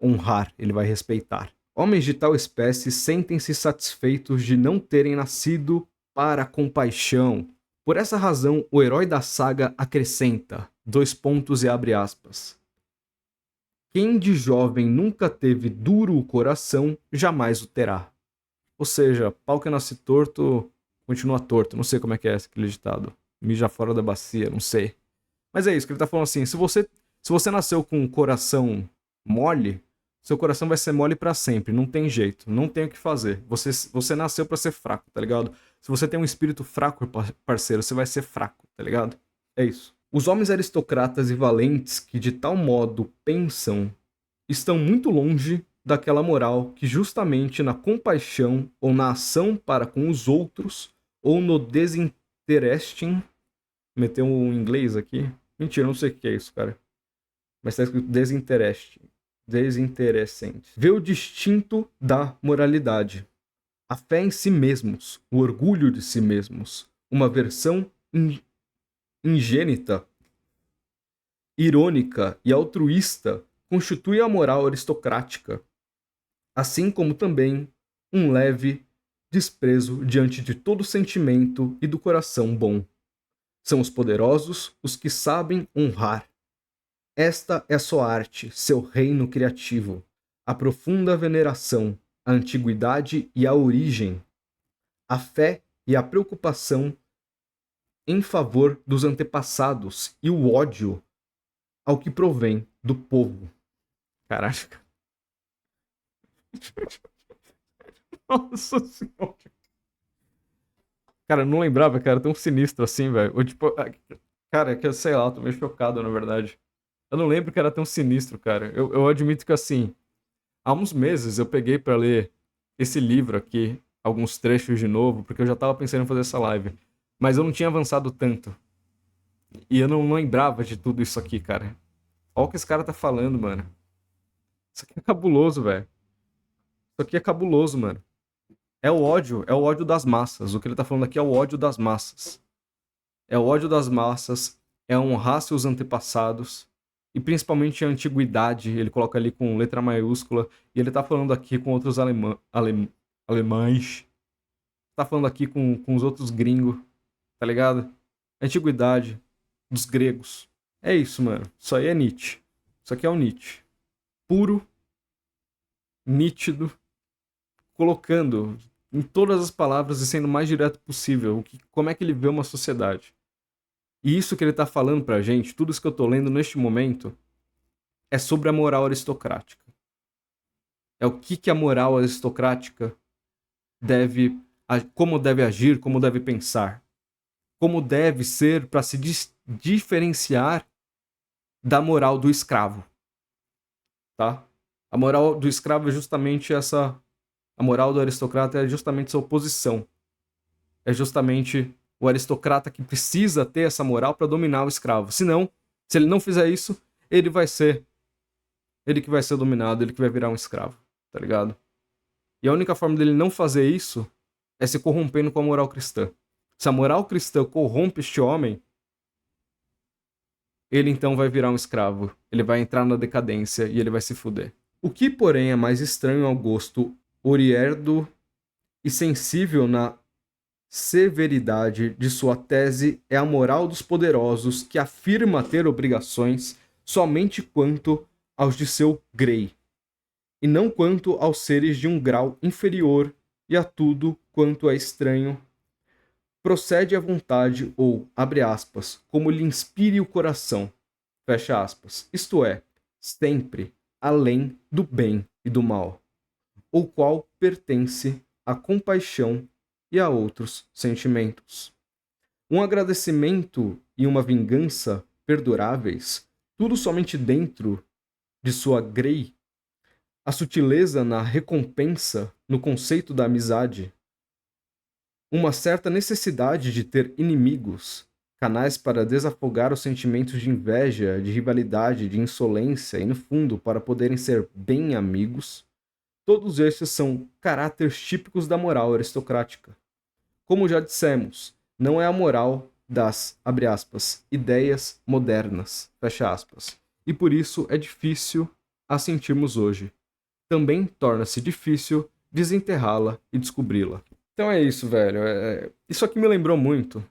S1: honrar, ele vai respeitar. Homens de tal espécie sentem-se satisfeitos de não terem nascido para a compaixão. Por essa razão, o herói da saga acrescenta, dois pontos e abre aspas. Quem de jovem nunca teve duro o coração, jamais o terá. Ou seja, pau que nasce torto, continua torto. Não sei como é que é aquele ditado. Mija fora da bacia, não sei. Mas é isso que ele tá falando assim, se você nasceu com um coração mole, seu coração vai ser mole pra sempre, não tem jeito, não tem o que fazer. Você nasceu pra ser fraco, tá ligado? Se você tem um espírito fraco, parceiro, você vai ser fraco, tá ligado? É isso. Os homens aristocratas e valentes que de tal modo pensam estão muito longe daquela moral que justamente na compaixão ou na ação para com os outros ou no desinteresting, meteu um inglês aqui. Mentira, não sei o que é isso, cara. Mas tá escrito desinteressante. Vê o distinto da moralidade. A fé em si mesmos, o orgulho de si mesmos, uma versão ingênita, irônica e altruísta constitui a moral aristocrática, assim como também um leve desprezo diante de todo sentimento e do coração bom. São os poderosos os que sabem honrar. Esta é sua arte, seu reino criativo, a profunda veneração, a antiguidade e a origem, a fé e a preocupação em favor dos antepassados e o ódio ao que provém do povo. Caralho. Nossa senhora. Cara, eu não lembrava, cara, tão sinistro assim, velho. Ou tipo, cara, que sei lá, tô meio chocado, na verdade. Eu não lembro que era tão sinistro, cara. Eu admito que assim, há uns meses eu peguei pra ler esse livro aqui, alguns trechos de novo, porque eu já tava pensando em fazer essa live. Mas eu não tinha avançado tanto. E eu não lembrava de tudo isso aqui, cara. Olha o que esse cara tá falando, mano. Isso aqui é cabuloso, velho. Isso aqui é cabuloso, mano. É o ódio das massas. O que ele tá falando aqui é o ódio das massas. É o ódio das massas, é honrar seus antepassados, e principalmente a antiguidade, ele coloca ali com letra maiúscula, e ele tá falando aqui com outros alemães, tá falando aqui com os outros gringos, tá ligado? Antiguidade, dos gregos. É isso, mano. Isso aí é Nietzsche. Isso aqui é o Nietzsche. Puro, nítido, colocando em todas as palavras e sendo o mais direto possível como é que ele vê uma sociedade. E isso que ele tá falando pra gente, tudo isso que eu tô lendo neste momento, é sobre a moral aristocrática. É o que a moral aristocrática deve, como deve agir, como deve pensar, como deve ser para se diferenciar da moral do escravo, tá? A moral do escravo é justamente essa, a moral do aristocrata é justamente essa oposição. É justamente o aristocrata que precisa ter essa moral para dominar o escravo. Senão, se ele não fizer isso, ele que vai ser dominado, ele que vai virar um escravo, tá ligado? E a única forma dele não fazer isso é se corrompendo com a moral cristã. Se a moral cristã corrompe este homem, ele então vai virar um escravo. Ele vai entrar na decadência e ele vai se fuder. O que, porém, é mais estranho ao gosto oriérdo e sensível na severidade de sua tese é a moral dos poderosos que afirma ter obrigações somente quanto aos de seu grey, e não quanto aos seres de um grau inferior e a tudo quanto é estranho. Procede à vontade ou, abre aspas, como lhe inspire o coração, fecha aspas, isto é, sempre além do bem e do mal, ou qual pertence à compaixão e a outros sentimentos. Um agradecimento e uma vingança perduráveis, tudo somente dentro de sua grey, a sutileza na recompensa, no conceito da amizade, uma certa necessidade de ter inimigos, canais para desafogar os sentimentos de inveja, de rivalidade, de insolência e, no fundo, para poderem ser bem amigos, todos estes são caráteres típicos da moral aristocrática. Como já dissemos, não é a moral das, abre aspas, ideias modernas, fecha aspas, e por isso é difícil a sentirmos hoje. Também torna-se difícil desenterrá-la e descobri-la. Então é isso, velho. Isso aqui me lembrou muito.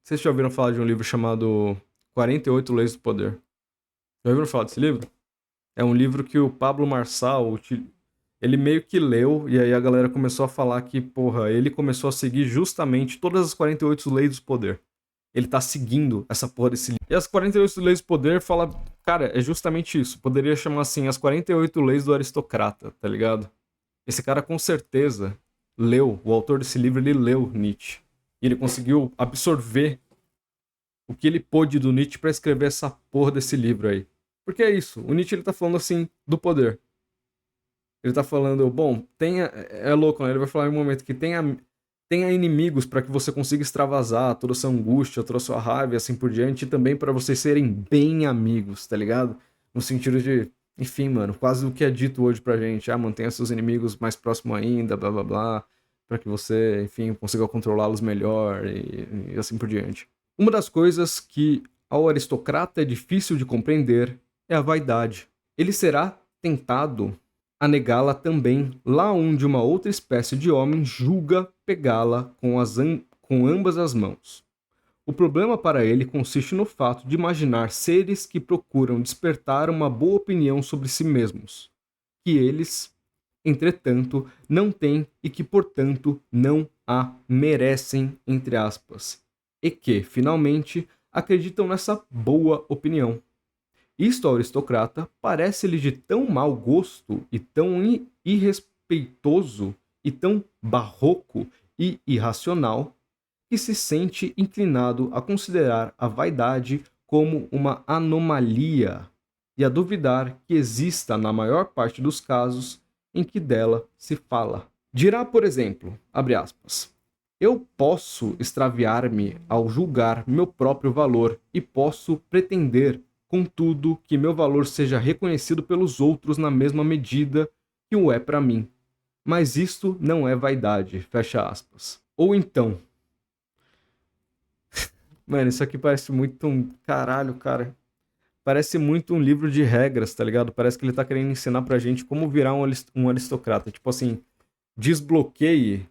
S1: Vocês já ouviram falar de um livro chamado 48 Leis do Poder? Já ouviram falar desse livro? É um livro que o Pablo Marçal, ele meio que leu, e aí a galera começou a falar que, porra, ele começou a seguir justamente todas as 48 Leis do Poder. Ele tá seguindo essa porra desse livro. E as 48 Leis do Poder fala, cara, é justamente isso. Poderia chamar assim, as 48 Leis do Aristocrata, tá ligado? Esse cara com certeza leu, o autor desse livro, ele leu Nietzsche. E ele conseguiu absorver o que ele pôde do Nietzsche pra escrever essa porra desse livro aí. Porque é isso, o Nietzsche ele tá falando assim do poder. Ele tá falando, bom, é louco, né? Ele vai falar em um momento que tenha inimigos para que você consiga extravasar toda a sua angústia, toda a sua raiva e assim por diante, e também para vocês serem bem amigos, tá ligado? No sentido de, enfim, mano, quase o que é dito hoje pra gente, mantenha seus inimigos mais próximos ainda, blá blá blá, para que você, enfim, consiga controlá-los melhor e assim por diante. Uma das coisas que ao aristocrata é difícil de compreender é a vaidade. Ele será tentado a negá-la também lá onde uma outra espécie de homem julga pegá-la com ambas as mãos. O problema para ele consiste no fato de imaginar seres que procuram despertar uma boa opinião sobre si mesmos, que eles, entretanto, não têm e que, portanto, não a merecem, entre aspas, e que, finalmente, acreditam nessa boa opinião. Isto ao aristocrata parece-lhe de tão mau gosto e tão irrespeitoso e tão barroco e irracional que se sente inclinado a considerar a vaidade como uma anomalia e a duvidar que exista na maior parte dos casos em que dela se fala. Dirá, por exemplo, abre aspas, eu posso extraviar-me ao julgar meu próprio valor e posso pretender contudo, que meu valor seja reconhecido pelos outros na mesma medida que o é para mim. Mas isto não é vaidade, fecha aspas. Ou então... Mano, isso aqui parece muito um... Caralho, cara. Parece muito um livro de regras, tá ligado? Parece que ele tá querendo ensinar pra gente como virar um aristocrata. Tipo assim, desbloqueie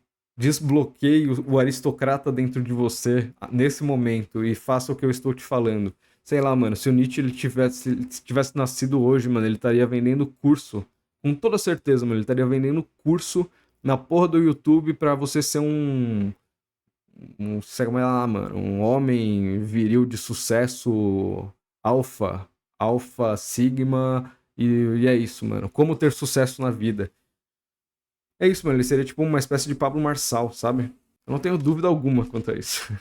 S1: o aristocrata dentro de você nesse momento e faça o que eu estou te falando. Sei lá, mano, se o Nietzsche ele tivesse nascido hoje, mano, ele estaria vendendo curso. Com toda certeza, mano, ele estaria vendendo curso na porra do YouTube pra você ser um sei lá, mano, um homem viril de sucesso alfa, alfa, sigma, e é isso, mano. Como ter sucesso na vida. É isso, mano, ele seria tipo uma espécie de Pablo Marçal, sabe? Eu não tenho dúvida alguma quanto a isso.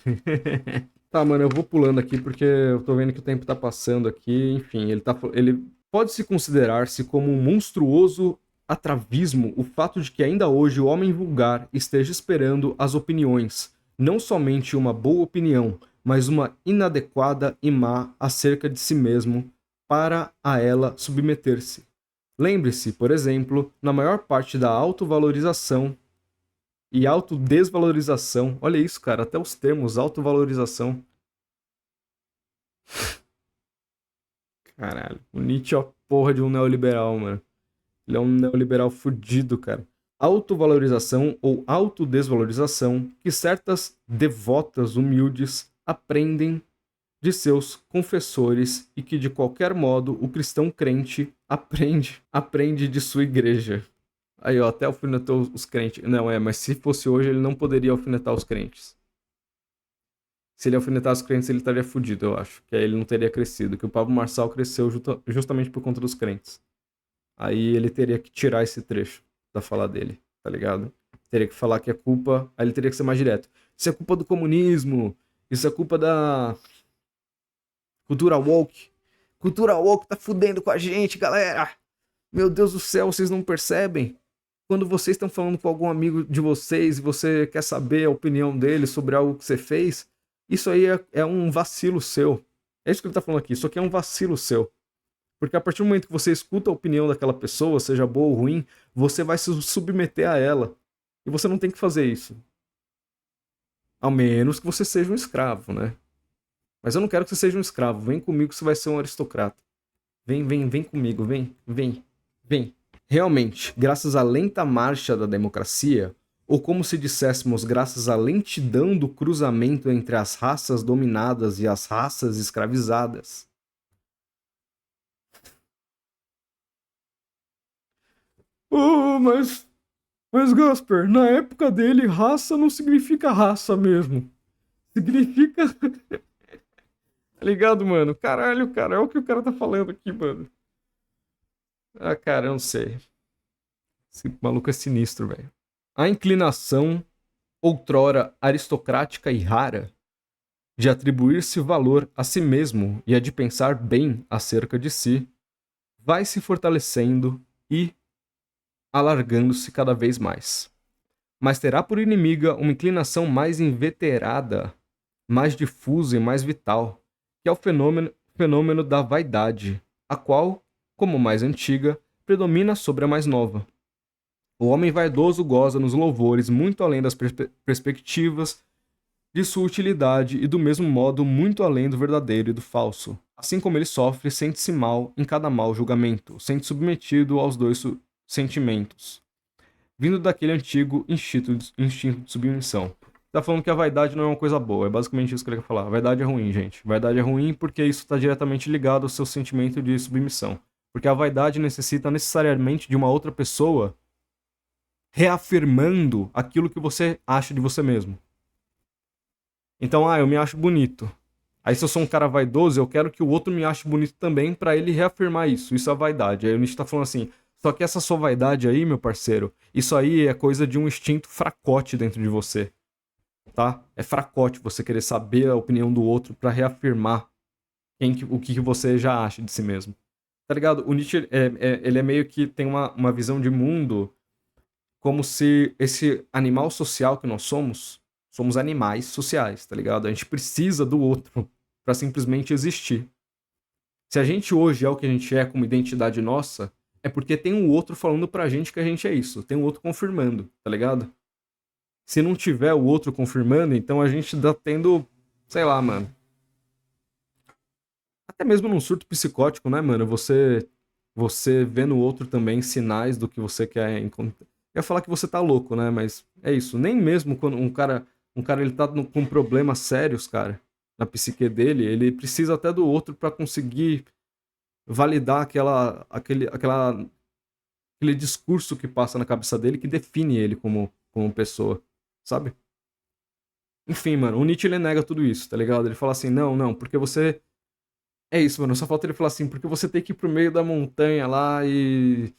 S1: Tá, mano, eu vou pulando aqui porque eu tô vendo que o tempo tá passando aqui. Enfim, ele pode-se considerar-se como um monstruoso atravismo o fato de que ainda hoje o homem vulgar esteja esperando as opiniões, não somente uma boa opinião, mas uma inadequada e má acerca de si mesmo, para a ela submeter-se. Lembre-se, por exemplo, na maior parte da autovalorização e autodesvalorização. Olha isso, cara, até os termos autovalorização. Caralho, o Nietzsche é a porra de um neoliberal, mano. Ele é um neoliberal fudido, cara. Autovalorização ou autodesvalorização que certas devotas humildes aprendem de seus confessores e que de qualquer modo o cristão crente aprende de sua igreja. Aí, ó, até alfinetou os crentes. Não, mas se fosse hoje ele não poderia alfinetar os crentes. Se ele alfinetasse os crentes, ele estaria fudido, eu acho. Que aí ele não teria crescido. Que o Pablo Marçal cresceu justamente por conta dos crentes. Aí ele teria que tirar esse trecho da fala dele, tá ligado? Teria que falar que é culpa. Aí ele teria que ser mais direto. Isso é culpa do comunismo. Isso é culpa da cultura woke. Cultura woke tá fudendo com a gente, galera. Meu Deus do céu, vocês não percebem? Quando vocês estão falando com algum amigo de vocês e você quer saber a opinião dele sobre algo que você fez, isso aí é um vacilo seu. É isso que ele tá falando aqui. Isso aqui é um vacilo seu. Porque a partir do momento que você escuta a opinião daquela pessoa, seja boa ou ruim, você vai se submeter a ela. E você não tem que fazer isso. Ao menos que você seja um escravo, né? Mas eu não quero que você seja um escravo. Vem comigo que você vai ser um aristocrata. Vem comigo, vem. Realmente, graças à lenta marcha da democracia, ou como se disséssemos, graças à lentidão do cruzamento entre as raças dominadas e as raças escravizadas. Oh, mas Gasper, na época dele, raça não significa raça mesmo. Significa. Tá ligado, mano? Caralho, cara, é o que o cara tá falando aqui, mano. Ah, cara, eu não sei. Esse maluco é sinistro, velho. A inclinação, outrora aristocrática e rara, de atribuir-se valor a si mesmo e a de pensar bem acerca de si, vai se fortalecendo e alargando-se cada vez mais. Mas terá por inimiga uma inclinação mais inveterada, mais difusa e mais vital, que é o fenômeno da vaidade, a qual, como mais antiga, predomina sobre a mais nova. O homem vaidoso goza nos louvores muito além das perspectivas de sua utilidade e do mesmo modo muito além do verdadeiro e do falso. Assim como ele sofre, sente-se mal em cada mau julgamento, sente submetido aos dois sentimentos, vindo daquele antigo instinto de submissão. Tá falando que a vaidade não é uma coisa boa, é basicamente isso que ele quer falar. A vaidade é ruim, gente. A vaidade é ruim porque isso está diretamente ligado ao seu sentimento de submissão. Porque a vaidade necessita necessariamente de uma outra pessoa reafirmando aquilo que você acha de você mesmo. Então, eu me acho bonito. Aí se eu sou um cara vaidoso, eu quero que o outro me ache bonito também pra ele reafirmar isso. Isso é vaidade. Aí o Nietzsche tá falando assim, só que essa sua vaidade aí, meu parceiro, isso aí é coisa de um instinto fracote dentro de você. Tá? É fracote você querer saber a opinião do outro pra reafirmar o que você já acha de si mesmo. Tá ligado? O Nietzsche, ele é meio que tem uma visão de mundo como se esse animal social que nós somos animais sociais, tá ligado? A gente precisa do outro pra simplesmente existir. Se a gente hoje é o que a gente é como identidade nossa, é porque tem um outro falando pra gente que a gente é isso. Tem um outro confirmando, tá ligado? Se não tiver o outro confirmando, então a gente tá tendo, sei lá, mano. Até mesmo num surto psicótico, né, mano? Você vê no outro também sinais do que você quer encontrar. Eu ia falar que você tá louco, né? Mas é isso. Nem mesmo quando um cara ele tá com problemas sérios, cara, na psique dele, ele precisa até do outro pra conseguir validar aquele discurso que passa na cabeça dele que define ele como pessoa, sabe? Enfim, mano, o Nietzsche ele nega tudo isso, tá ligado? Ele fala assim, não, não, porque você... É isso, mano, só falta ele falar assim, porque você tem que ir pro meio da montanha lá e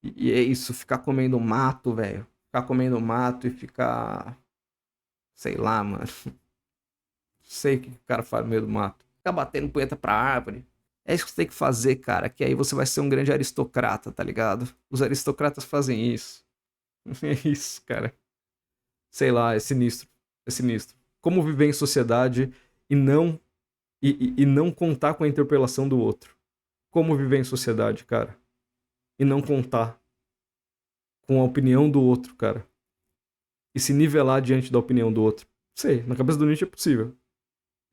S1: é isso, ficar comendo mato, velho. Ficar comendo mato e ficar... Sei lá, mano. Sei o que o cara faz no meio do mato. Ficar batendo punheta pra árvore. É isso que você tem que fazer, cara, que aí você vai ser um grande aristocrata, tá ligado? Os aristocratas fazem isso. É isso, cara. Sei lá, é sinistro. É sinistro. Como viver em sociedade e não e não contar com a interpelação do outro. Como viver em sociedade, cara, e não contar com a opinião do outro, cara, e se nivelar diante da opinião do outro. Sei, na cabeça do Nietzsche é possível.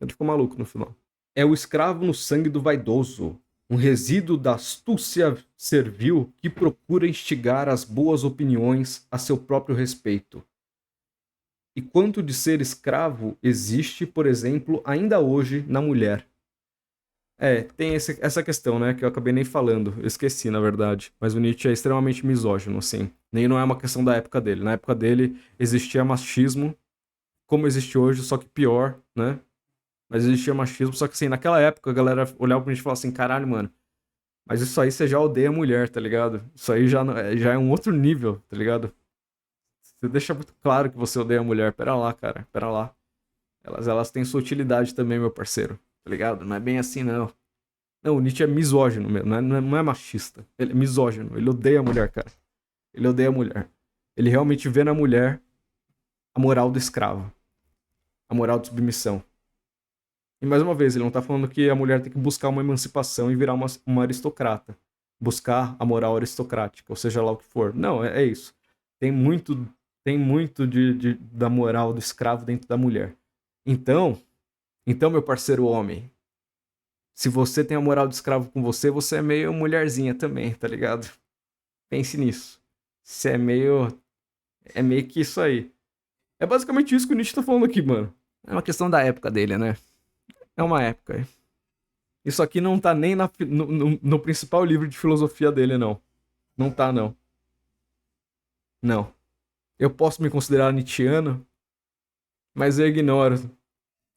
S1: Ele ficou maluco no final. É o escravo no sangue do vaidoso, um resíduo da astúcia servil que procura instigar as boas opiniões a seu próprio respeito. E quanto de ser escravo existe, por exemplo, ainda hoje na mulher? Tem essa questão, né, que eu acabei nem falando. Eu esqueci, na verdade. Mas o Nietzsche é extremamente misógino, assim. Nem não é uma questão da época dele. Na época dele existia machismo, como existe hoje, só que pior, né? Mas existia machismo, só que assim, naquela época a galera olhava pra gente e falava assim, caralho, mano, mas isso aí você já odeia mulher, tá ligado? Isso aí já é um outro nível, tá ligado? Você deixa muito claro que você odeia a mulher. Pera lá, cara, pera lá. Elas têm sua utilidade também, meu parceiro, tá ligado? Não é bem assim, não. Não, o Nietzsche é misógino mesmo, não é machista. Ele é misógino, ele odeia a mulher, cara. Ele odeia a mulher. Ele realmente vê na mulher a moral do escravo, a moral de submissão. E mais uma vez, ele não tá falando que a mulher tem que buscar uma emancipação e virar uma aristocrata. Buscar a moral aristocrática, ou seja lá o que for. Não, é isso. Tem muito, tem muito da moral do escravo dentro da mulher. Então, meu parceiro homem, se você tem a moral do escravo com você, você é meio mulherzinha também, tá ligado? Pense nisso. Você é meio que isso aí. É basicamente isso que o Nietzsche tá falando aqui, mano. É uma questão da época dele, né? É uma época. Isso aqui não tá nem no principal livro de filosofia dele, não. Não tá, não. Não. Eu posso me considerar nietzschiano, mas eu ignoro.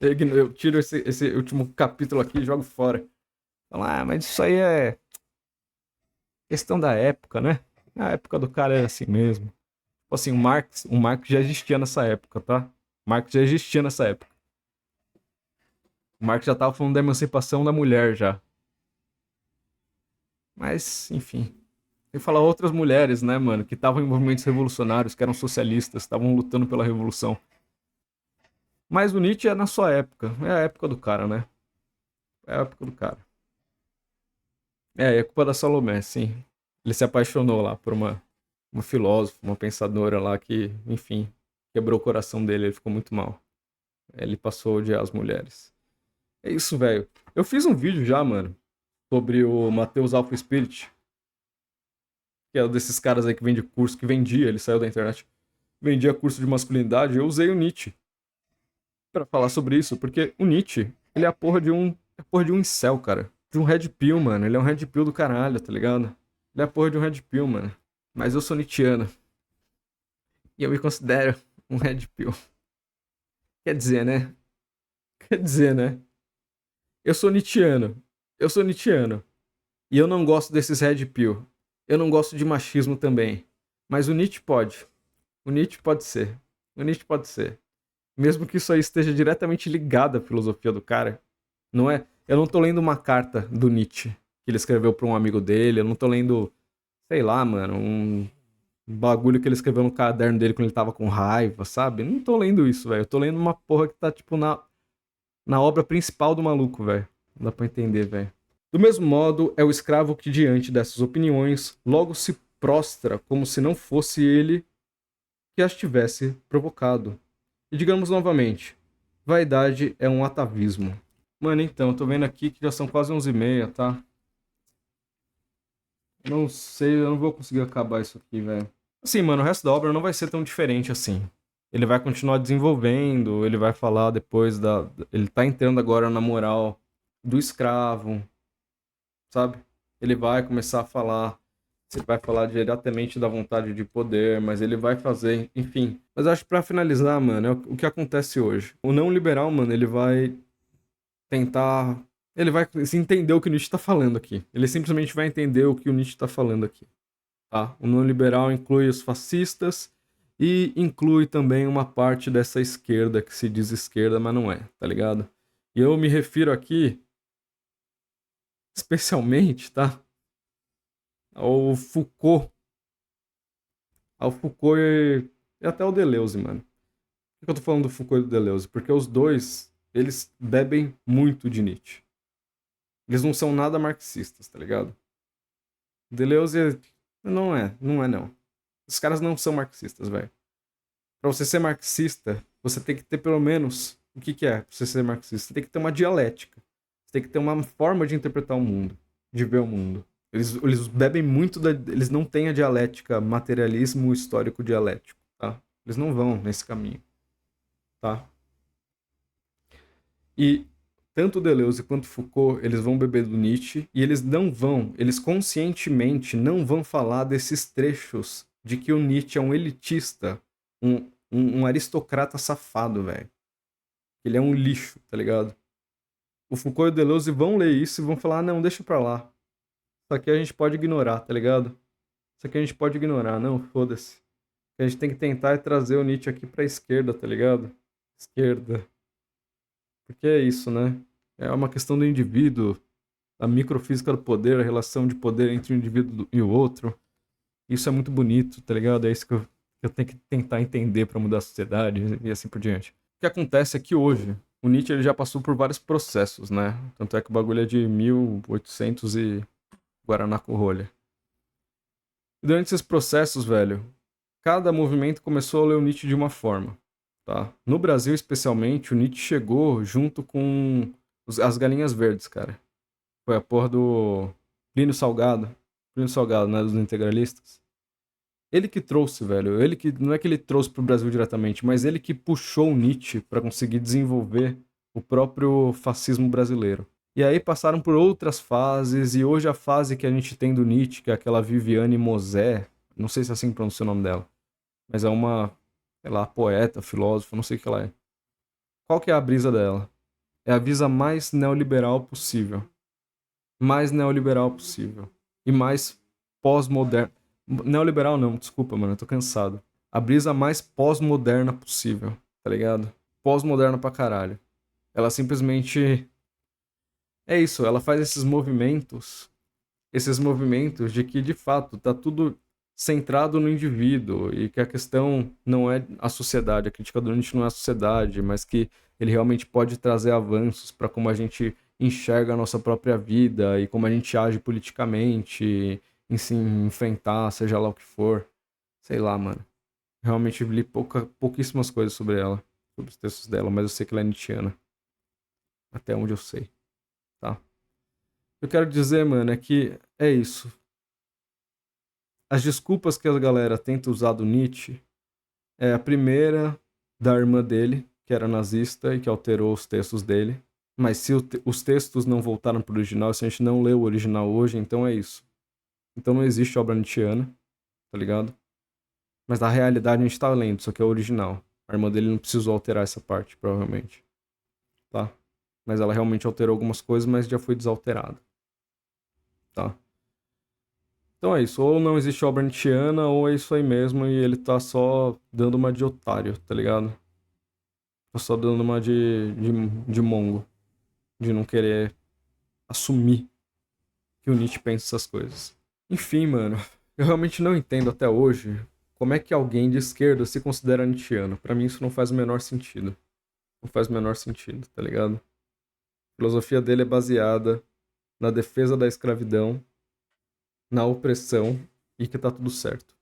S1: Eu tiro esse último capítulo aqui e jogo fora. Fala, mas isso aí é questão da época, né? A época do cara era assim mesmo. Tipo assim, o Marx já existia nessa época, tá? O Marx já existia nessa época. O Marx já tava falando da emancipação da mulher já. Mas, enfim. Tem que falar outras mulheres, né, mano, que estavam em movimentos revolucionários, que eram socialistas, estavam lutando pela revolução. Mas o Nietzsche é na sua época. É a época do cara, né? É a época do cara. É culpa da Salomé, sim. Ele se apaixonou lá por uma filósofa, uma pensadora lá que, enfim, quebrou o coração dele, ele ficou muito mal. Ele passou a odiar as mulheres. É isso, velho. Eu fiz um vídeo já, mano, sobre o Matheus Alpha Spirit, que é um desses caras aí que vende curso, que vendia, ele saiu da internet, vendia curso de masculinidade. Eu usei o Nietzsche pra falar sobre isso, porque o Nietzsche, ele é a porra de um incel, cara. De um red pill, mano. Ele é um red pill do caralho, tá ligado? Ele é a porra de um red pill, mano. Mas eu sou nietzschiano. E eu me considero um red pill. Quer dizer, né? Quer dizer, né? Eu sou nietzschiano. Eu sou nietzschiano. E eu não gosto desses red pill. Eu não gosto de machismo também. Mas o Nietzsche pode. O Nietzsche pode ser. O Nietzsche pode ser. Mesmo que isso aí esteja diretamente ligado à filosofia do cara. Não é? Eu não tô lendo uma carta do Nietzsche que ele escreveu pra um amigo dele. Eu não tô lendo, sei lá, mano, um bagulho que ele escreveu no caderno dele quando ele tava com raiva, sabe? Não tô lendo isso, velho. Eu tô lendo uma porra que tá, tipo, na obra principal do maluco, velho. Não dá pra entender, velho. Do mesmo modo, é o escravo que, diante dessas opiniões, logo se prostra como se não fosse ele que as tivesse provocado. E digamos novamente, vaidade é um atavismo. Mano, então, eu tô vendo aqui que já são quase 11h30, tá? Não sei, eu não vou conseguir acabar isso aqui, velho. Assim, mano, o resto da obra não vai ser tão diferente assim. Ele vai continuar desenvolvendo, ele vai falar depois da. Ele tá entrando agora na moral do escravo, sabe? Ele vai começar a falar. se ele vai falar diretamente da vontade de poder, mas ele vai fazer, enfim. Mas acho que pra finalizar, mano, é o que acontece hoje. O não liberal, mano, ele vai tentar. Ele vai se entender o que o Nietzsche tá falando aqui. Ele simplesmente vai entender o que o Nietzsche tá falando aqui. Tá? O não liberal inclui os fascistas e inclui também uma parte dessa esquerda que se diz esquerda, mas não é, tá ligado? E eu me refiro aqui, especialmente, tá? Ao Foucault. Ao Foucault e até ao Deleuze, mano. Por que eu tô falando do Foucault e do Deleuze? Porque os dois, eles bebem muito de Nietzsche. Eles não são nada marxistas, tá ligado? Deleuze não. Os caras não são marxistas, velho. Pra você ser marxista, você tem que ter pelo menos. O que que é pra você ser marxista? Você tem que ter uma dialética. Você tem que ter uma forma de interpretar o mundo, de ver o mundo. Eles bebem muito da. Eles não têm a dialética, materialismo histórico dialético, tá? Eles não vão nesse caminho, tá? E tanto Deleuze quanto Foucault, eles vão beber do Nietzsche e eles conscientemente não vão falar desses trechos de que o Nietzsche é um elitista, um aristocrata safado, velho. Ele é um lixo, tá ligado? O Foucault e o Deleuze vão ler isso e vão falar, ah, não, deixa pra lá. Isso aqui a gente pode ignorar, tá ligado? Isso aqui a gente pode ignorar, não, foda-se. O que a gente tem que tentar é trazer o Nietzsche aqui pra esquerda, tá ligado? Esquerda. Porque é isso, né? É uma questão do indivíduo, a microfísica do poder, a relação de poder entre um indivíduo e o outro. Isso é muito bonito, tá ligado? É isso que eu tenho que tentar entender pra mudar a sociedade e assim por diante. O que acontece é que hoje, o Nietzsche ele já passou por vários processos, né? Tanto é que o bagulho é de 1800 e Guaraná com rolha. E durante esses processos, velho, cada movimento começou a ler o Nietzsche de uma forma, tá? No Brasil, especialmente, o Nietzsche chegou junto com as galinhas verdes, cara. Foi a porra do Plínio Salgado. Plínio Salgado, né? Dos integralistas. Ele que trouxe, velho. Ele que. Não é que ele trouxe pro Brasil diretamente, mas ele que puxou o Nietzsche pra conseguir desenvolver o próprio fascismo brasileiro. E aí passaram por outras fases, e hoje a fase que a gente tem do Nietzsche, que é aquela Viviane Mosé, não sei se é assim pronuncia o nome dela, mas é uma, sei lá, poeta, filósofa, não sei o que ela é. Qual que é a brisa dela? É a brisa mais neoliberal possível. Mais neoliberal possível. E mais pós-moderna. Neoliberal não, desculpa, mano, eu tô cansado. A brisa mais pós-moderna possível, tá ligado? Pós-moderna pra caralho. Ela simplesmente. É isso, ela faz esses movimentos de que de fato tá tudo centrado no indivíduo e que a questão não é a sociedade, a crítica do Nietzsche não é a sociedade, mas que ele realmente pode trazer avanços para como a gente enxerga a nossa própria vida e como a gente age politicamente, em se enfrentar, seja lá o que for. Sei lá, mano. Realmente li pouquíssimas coisas sobre ela, sobre os textos dela, mas eu sei que ela é nietzschiana. Até onde eu sei, tá? Eu quero dizer, mano, é que é isso. As desculpas que a galera tenta usar do Nietzsche é a primeira da irmã dele, que era nazista e que alterou os textos dele. Mas se os textos não voltaram pro original, se a gente não leu o original hoje, então é isso. Então não existe obra nietzschiana, tá ligado? Mas na realidade a gente tá lendo, só que é o original. A irmã dele não precisou alterar essa parte, provavelmente. Tá? Mas ela realmente alterou algumas coisas, mas já foi desalterada. Tá? Então é isso, ou não existe obra nietzschiana, ou é isso aí mesmo, e ele tá só dando uma de otário, tá ligado? Tá só dando uma de mongo, de não querer assumir que o Nietzsche pensa essas coisas. Enfim, mano, eu realmente não entendo até hoje como é que alguém de esquerda se considera nietzschiano. Pra mim isso não faz o menor sentido. Não faz o menor sentido, tá ligado? A filosofia dele é baseada na defesa da escravidão, na opressão e que tá tudo certo.